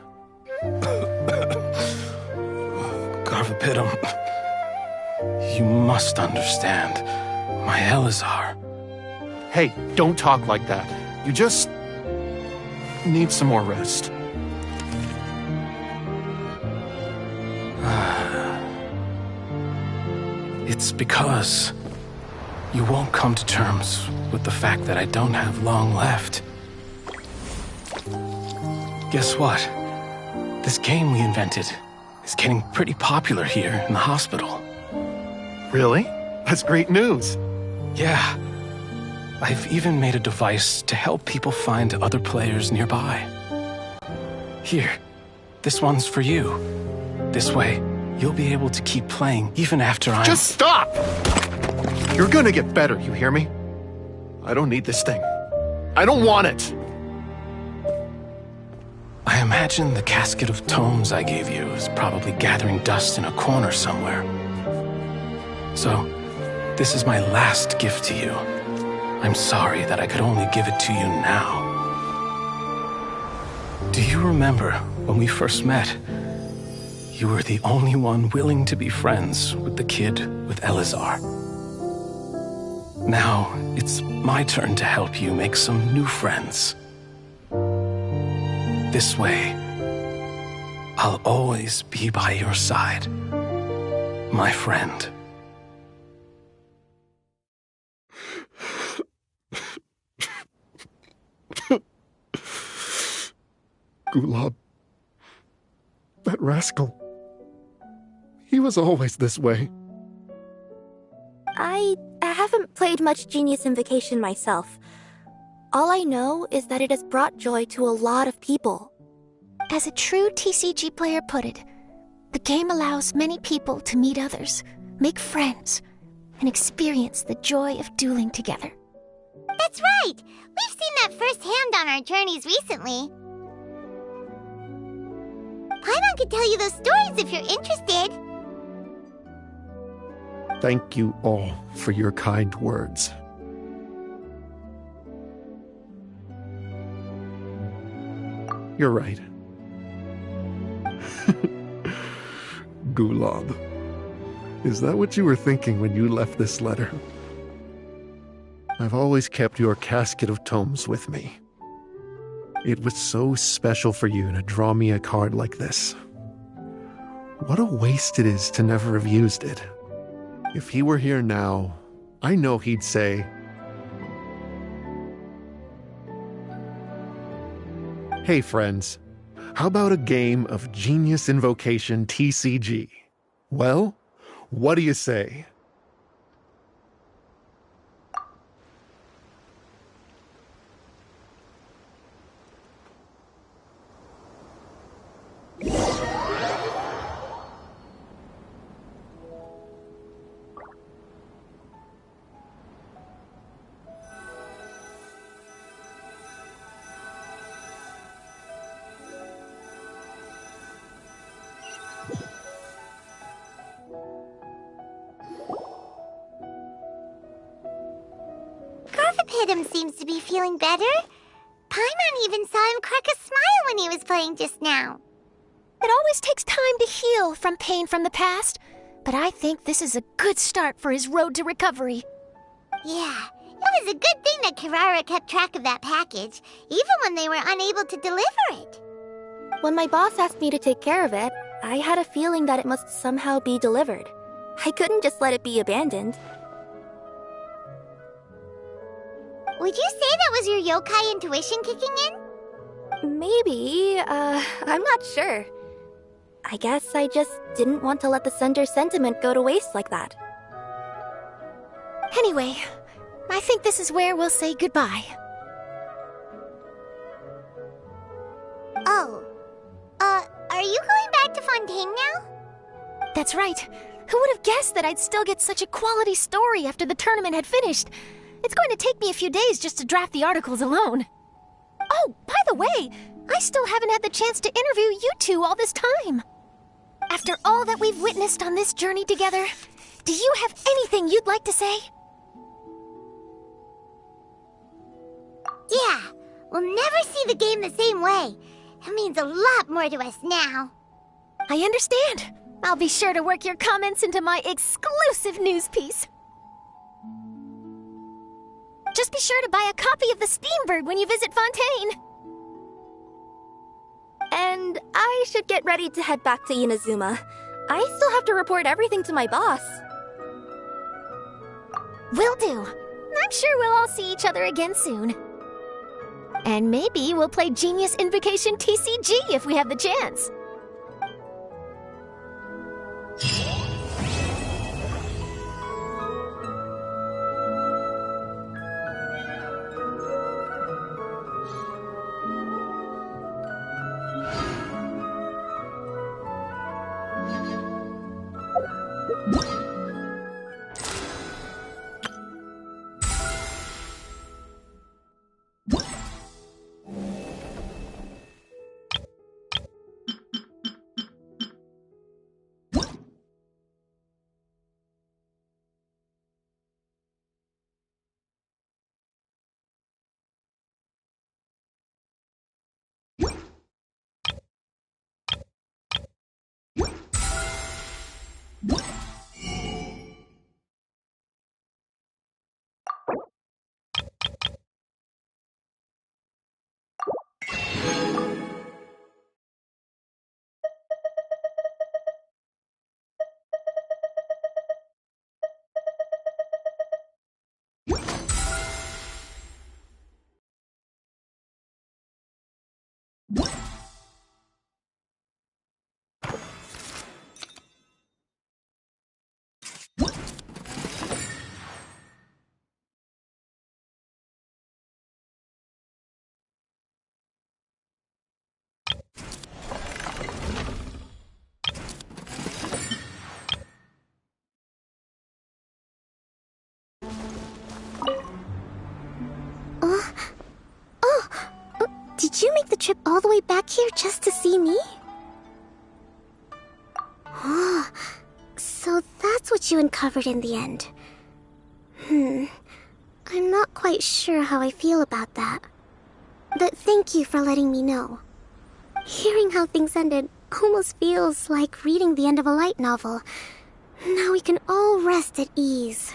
Garvapitum, you must understand. My Elazar. Hey, don't talk like that. You just need some more rest. It's because you won't come to terms with the fact that I don't have long left. Guess what? This game we invented is getting pretty popular here in the hospital. Really? That's great news. Yeah. I've even made a device to help people find other players nearby. Here, this one's for you. This way, you'll be able to keep playing even after I'm... Just stop! You're gonna get better, you hear me? I don't need this thing. I don't want it! I imagine the casket of tomes I gave you is probably gathering dust in a corner somewhere. So, this is my last gift to you. I'm sorry that I could only give it to you now. Do you remember when we first met? You were the only one willing to be friends with the kid with Elazar. Now, it's my turn to help you make some new friends. This way, I'll always be by your side. my friend. Gulab. That rascal. He was always this way. I haven't played much Genius Invocation myself. All I know is that it has brought joy to a lot of people. As a true TCG player put it, the game allows many people to meet others, make friends, and experience the joy of dueling together. That's right! We've seen that firsthand on our journeys recently. Paimon could tell you those stories if you're interested. Thank you all for your kind words. You're right. Gulab. Is that what you were thinking when you left this letter? I've always kept your casket of tomes with me. It was so special for you to draw me a card like this. What a waste it is to never have used it. If he were here now, I know he'd say, "Hey friends, how about a game of Genius Invocation TCG? Well, what do you say?" Garvapidum seems to be feeling better. Paimon even saw him crack a smile when he was playing just now. It always takes time to heal from pain from the past, but I think this is a good start for his road to recovery. Yeah, it was a good thing that Kirara kept track of that package, even when they were unable to deliver it. When my boss asked me to take care of it, I had a feeling that it must somehow be delivered. I couldn't just let it be abandoned. Would you say that was your yokai intuition kicking in? Maybe, I'm not sure. I guess I just didn't want to let the sender's sentiment go to waste like that. Anyway, I think this is where we'll say goodbye. Oh, are you going back to Fontaine now? That's right. Who would have guessed that I'd still get such a quality story after the tournament had finished? It's going to take me a few days just to draft the articles alone. Oh, by the way, I still haven't had the chance to interview you two all this time. After all that we've witnessed on this journey together, do you have anything you'd like to say? Yeah, we'll never see the game the same way. It means a lot more to us now. I understand. I'll be sure to work your comments into my exclusive news piece. Just be sure to buy a copy of the Steambird when you visit Fontaine. And I should get ready to head back to Inazuma. I still have to report everything to my boss. Will do. I'm sure we'll all see each other again soon. And maybe we'll play Genius Invocation TCG if we have the chance. Did you make the trip all the way back here just to see me? Oh, so that's what you uncovered in the end. I'm not quite sure how I feel about that. But thank you for letting me know. Hearing how things ended almost feels like reading the end of a light novel. Now we can all rest at ease.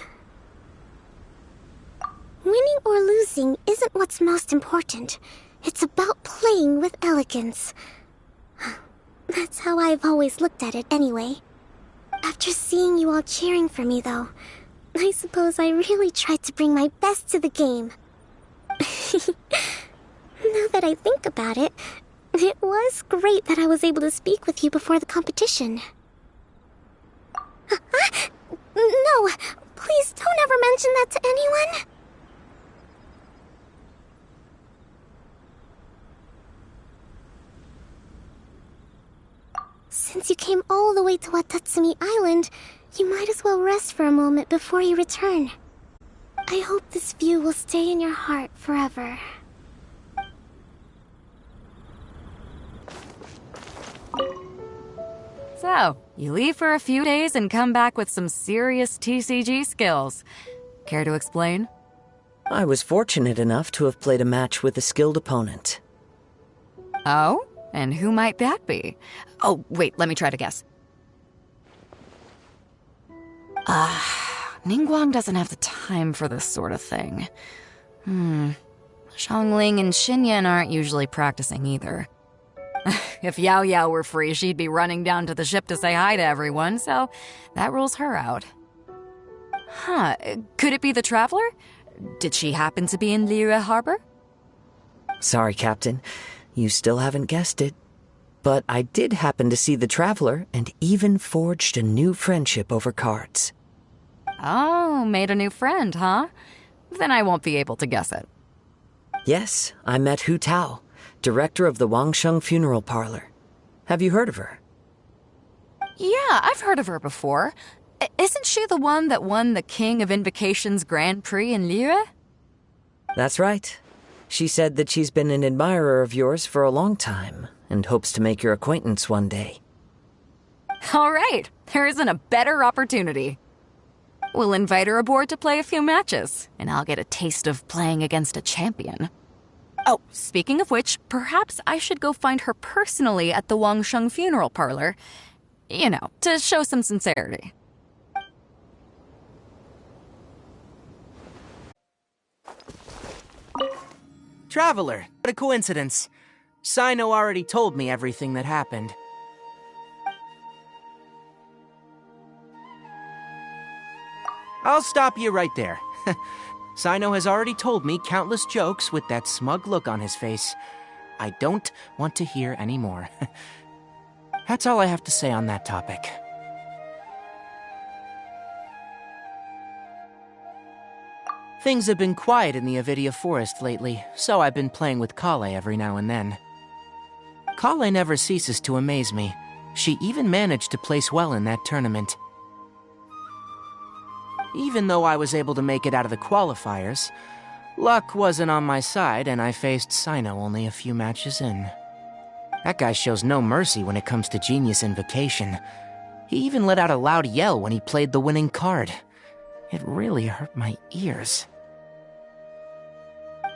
Winning or losing isn't what's most important. It's about playing with elegance. That's how I've always looked at it anyway. After seeing you all cheering for me, though, I suppose I really tried to bring my best to the game. Now that I think about it, it was great that I was able to speak with you before the competition. No, please don't ever mention that to anyone. Since you came all the way to Watatsumi Island, you might as well rest for a moment before you return. I hope this view will stay in your heart forever. So, you leave for a few days and come back with some serious TCG skills. Care to explain? I was fortunate enough to have played a match with a skilled opponent. Oh? And who might that be? Oh, wait, let me try to guess. Ningguang doesn't have the time for this sort of thing. Xiangling and Xinyan aren't usually practicing either. If Yao Yao were free, she'd be running down to the ship to say hi to everyone, so that rules her out. Huh, could it be the Traveler? Did she happen to be in Liyue Harbor? Sorry, Captain. You still haven't guessed it. But I did happen to see the Traveler and even forged a new friendship over cards. Oh, made a new friend, huh? Then I won't be able to guess it. Yes, I met ƑөŨÿ, director of the Wangsheng Funeral Parlor. Have you heard of her? Yeah, I've heard of her before. Isn't she the one that won the King of Invocations Grand Prix in Liyue? That's right. She said that she's been an admirer of yours for a long time and hopes to make your acquaintance one day. All right, there isn't a better opportunity. We'll invite her aboard to play a few matches, and I'll get a taste of playing against a champion. Oh, speaking of which, perhaps I should go find her personally at the Wangsheng Funeral Parlor. You know, to show some sincerity. Traveler, what a coincidence. Sino already told me everything that happened. I'll stop you right there. Sino has already told me countless jokes with that smug look on his face. I don't want to hear any more. That's all I have to say on that topic. Things have been quiet in the Avidia Forest lately, so I've been playing with Kale every now and then. Kale never ceases to amaze me. She even managed to place well in that tournament. Even though I was able to make it out of the qualifiers, luck wasn't on my side and I faced Sino only a few matches in. That guy shows no mercy when it comes to Genius Invocation. He even let out a loud yell when he played the winning card. It really hurt my ears.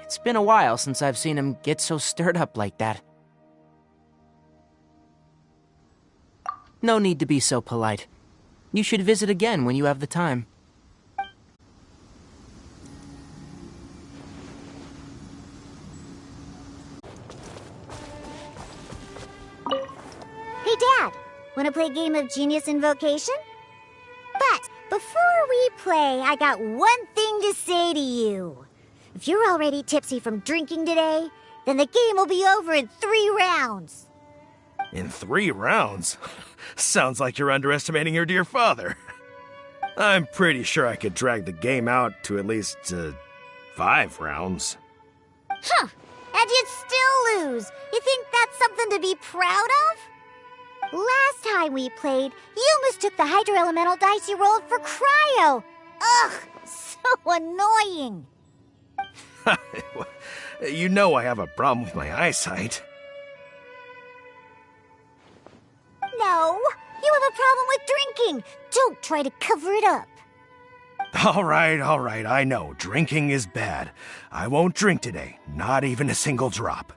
It's been a while since I've seen him get so stirred up like that. No need to be so polite. You should visit again when you have the time. Hey, Dad, wanna play a game of Genius Invocation? But before we play, I got one thing to say to you. If you're already tipsy from drinking today, Then the game will be over in 3 rounds. In 3 rounds? Sounds like you're underestimating your dear father. I'm pretty sure I could drag the game out to at least 5 rounds. Huh. And you'd still lose. You think that's something to be proud of? Last time we played, you mistook the Hydro Elemental dice you rolled for Cryo. Ugh, so annoying. You know I have a problem with my eyesight. No, you have a problem with drinking. Don't try to cover it up. All right, I know. Drinking is bad. I won't drink today, not even a single drop.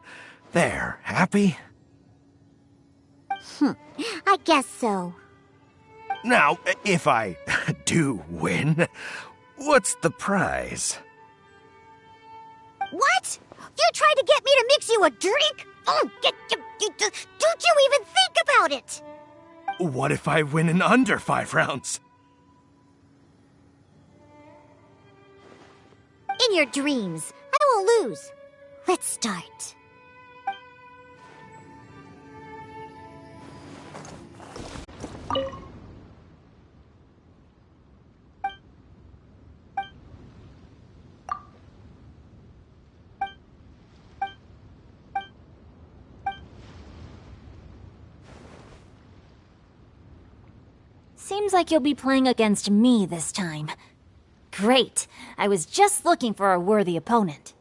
There, happy? I guess so. Now, if I do win, what's the prize? What? You tried to get me to mix you a drink? Oh, don't you even think about it? What if I win in under 5 rounds? In your dreams, I will lose. Let's start. Seems like you'll be playing against me this time. Great. I was just looking for a worthy opponent.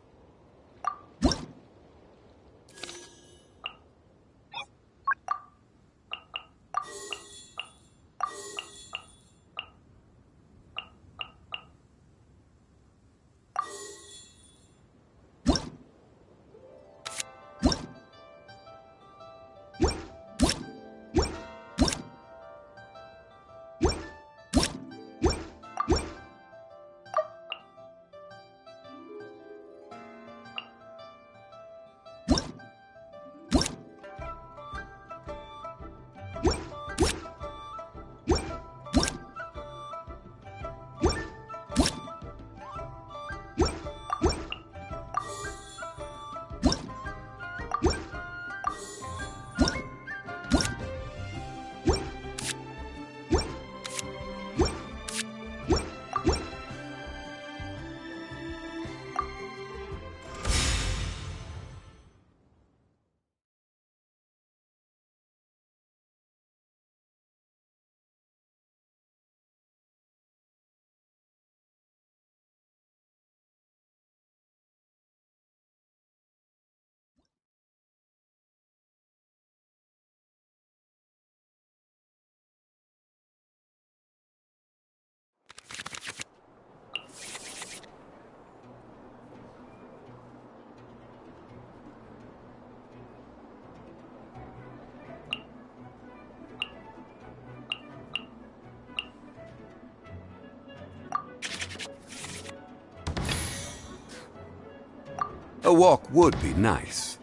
A walk would be nice.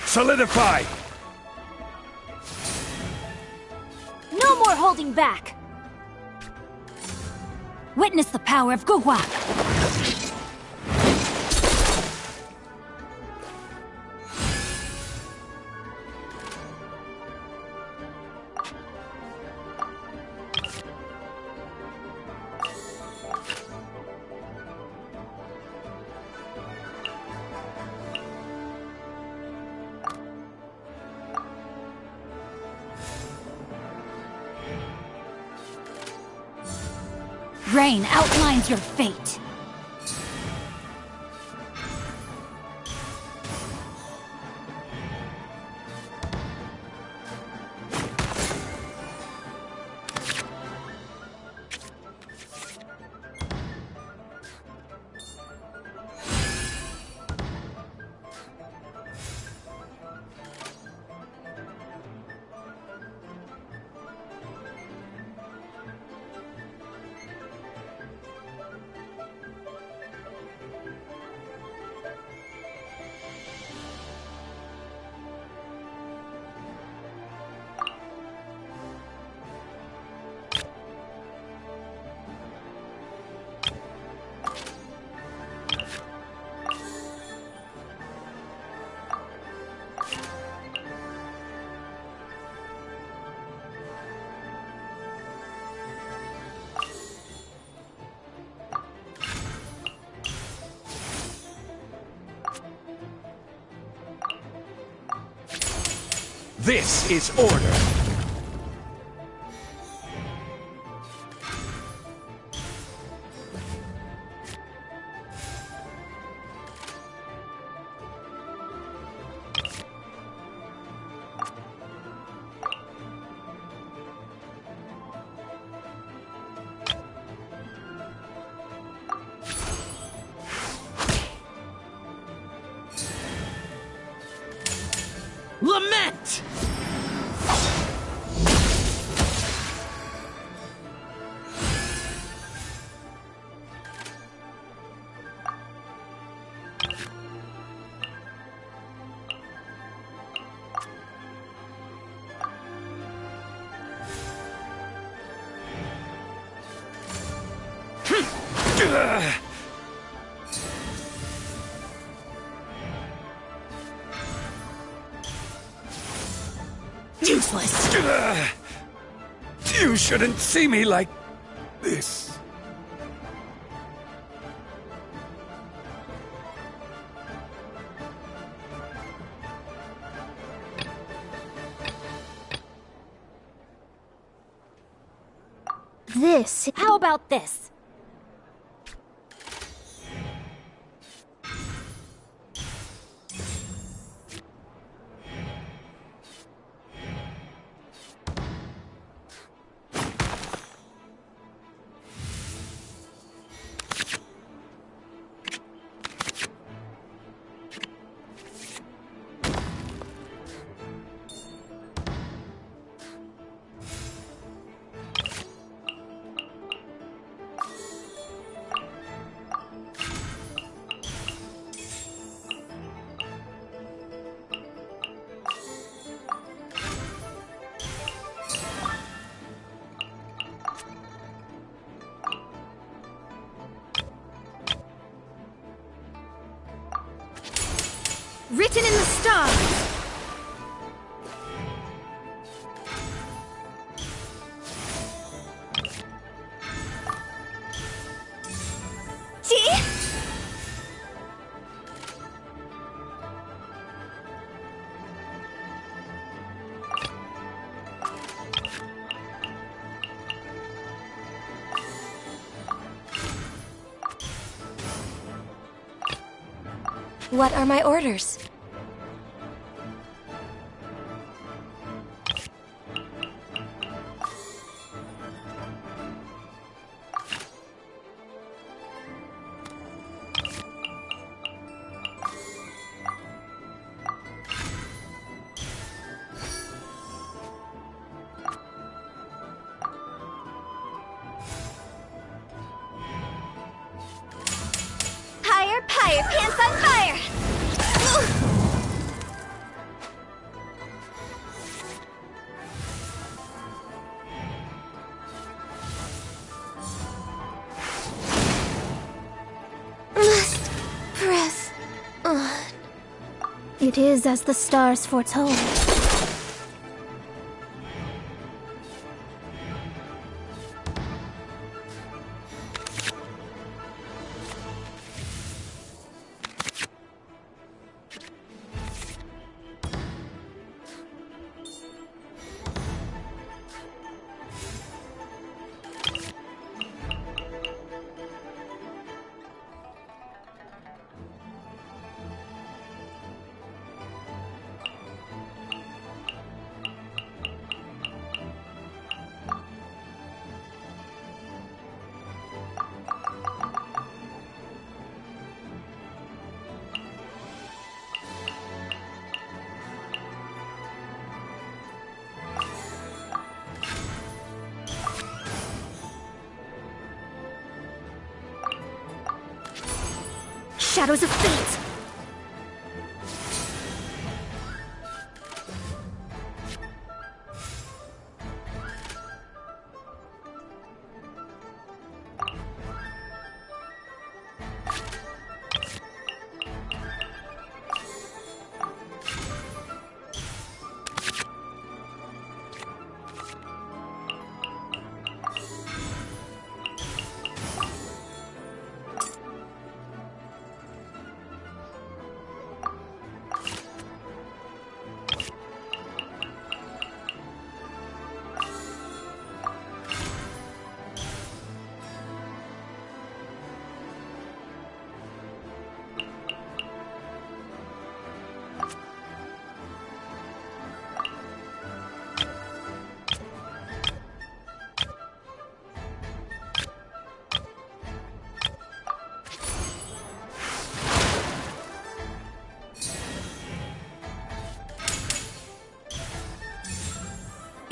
Solidify! No more holding back! Witness the power of Ƒөուÿ. Rain outlines your fate. This is order. Lament! Useless. You shouldn't see me like this. This. How about this? Written in the stars! See? What are my orders? Pyre, pants on fire! Must press on. It is as the stars foretold. Shadows of fate!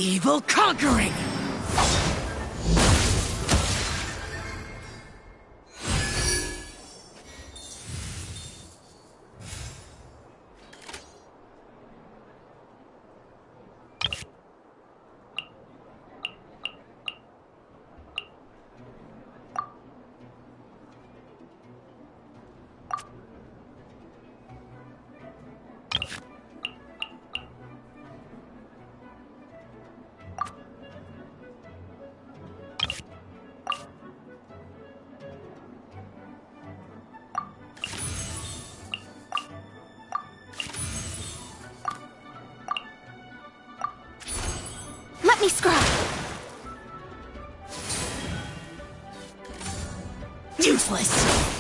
Evil conquering! Let me scrub! Useless!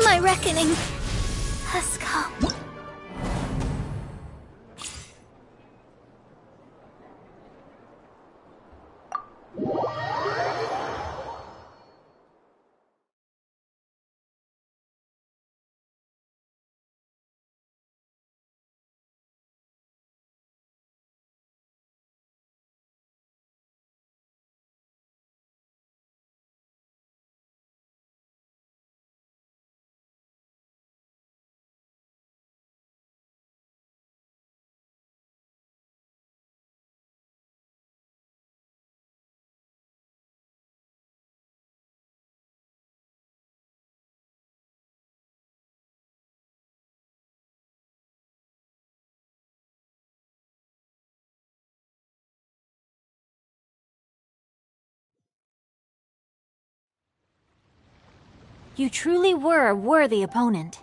My reckoning has come. You truly were a worthy opponent.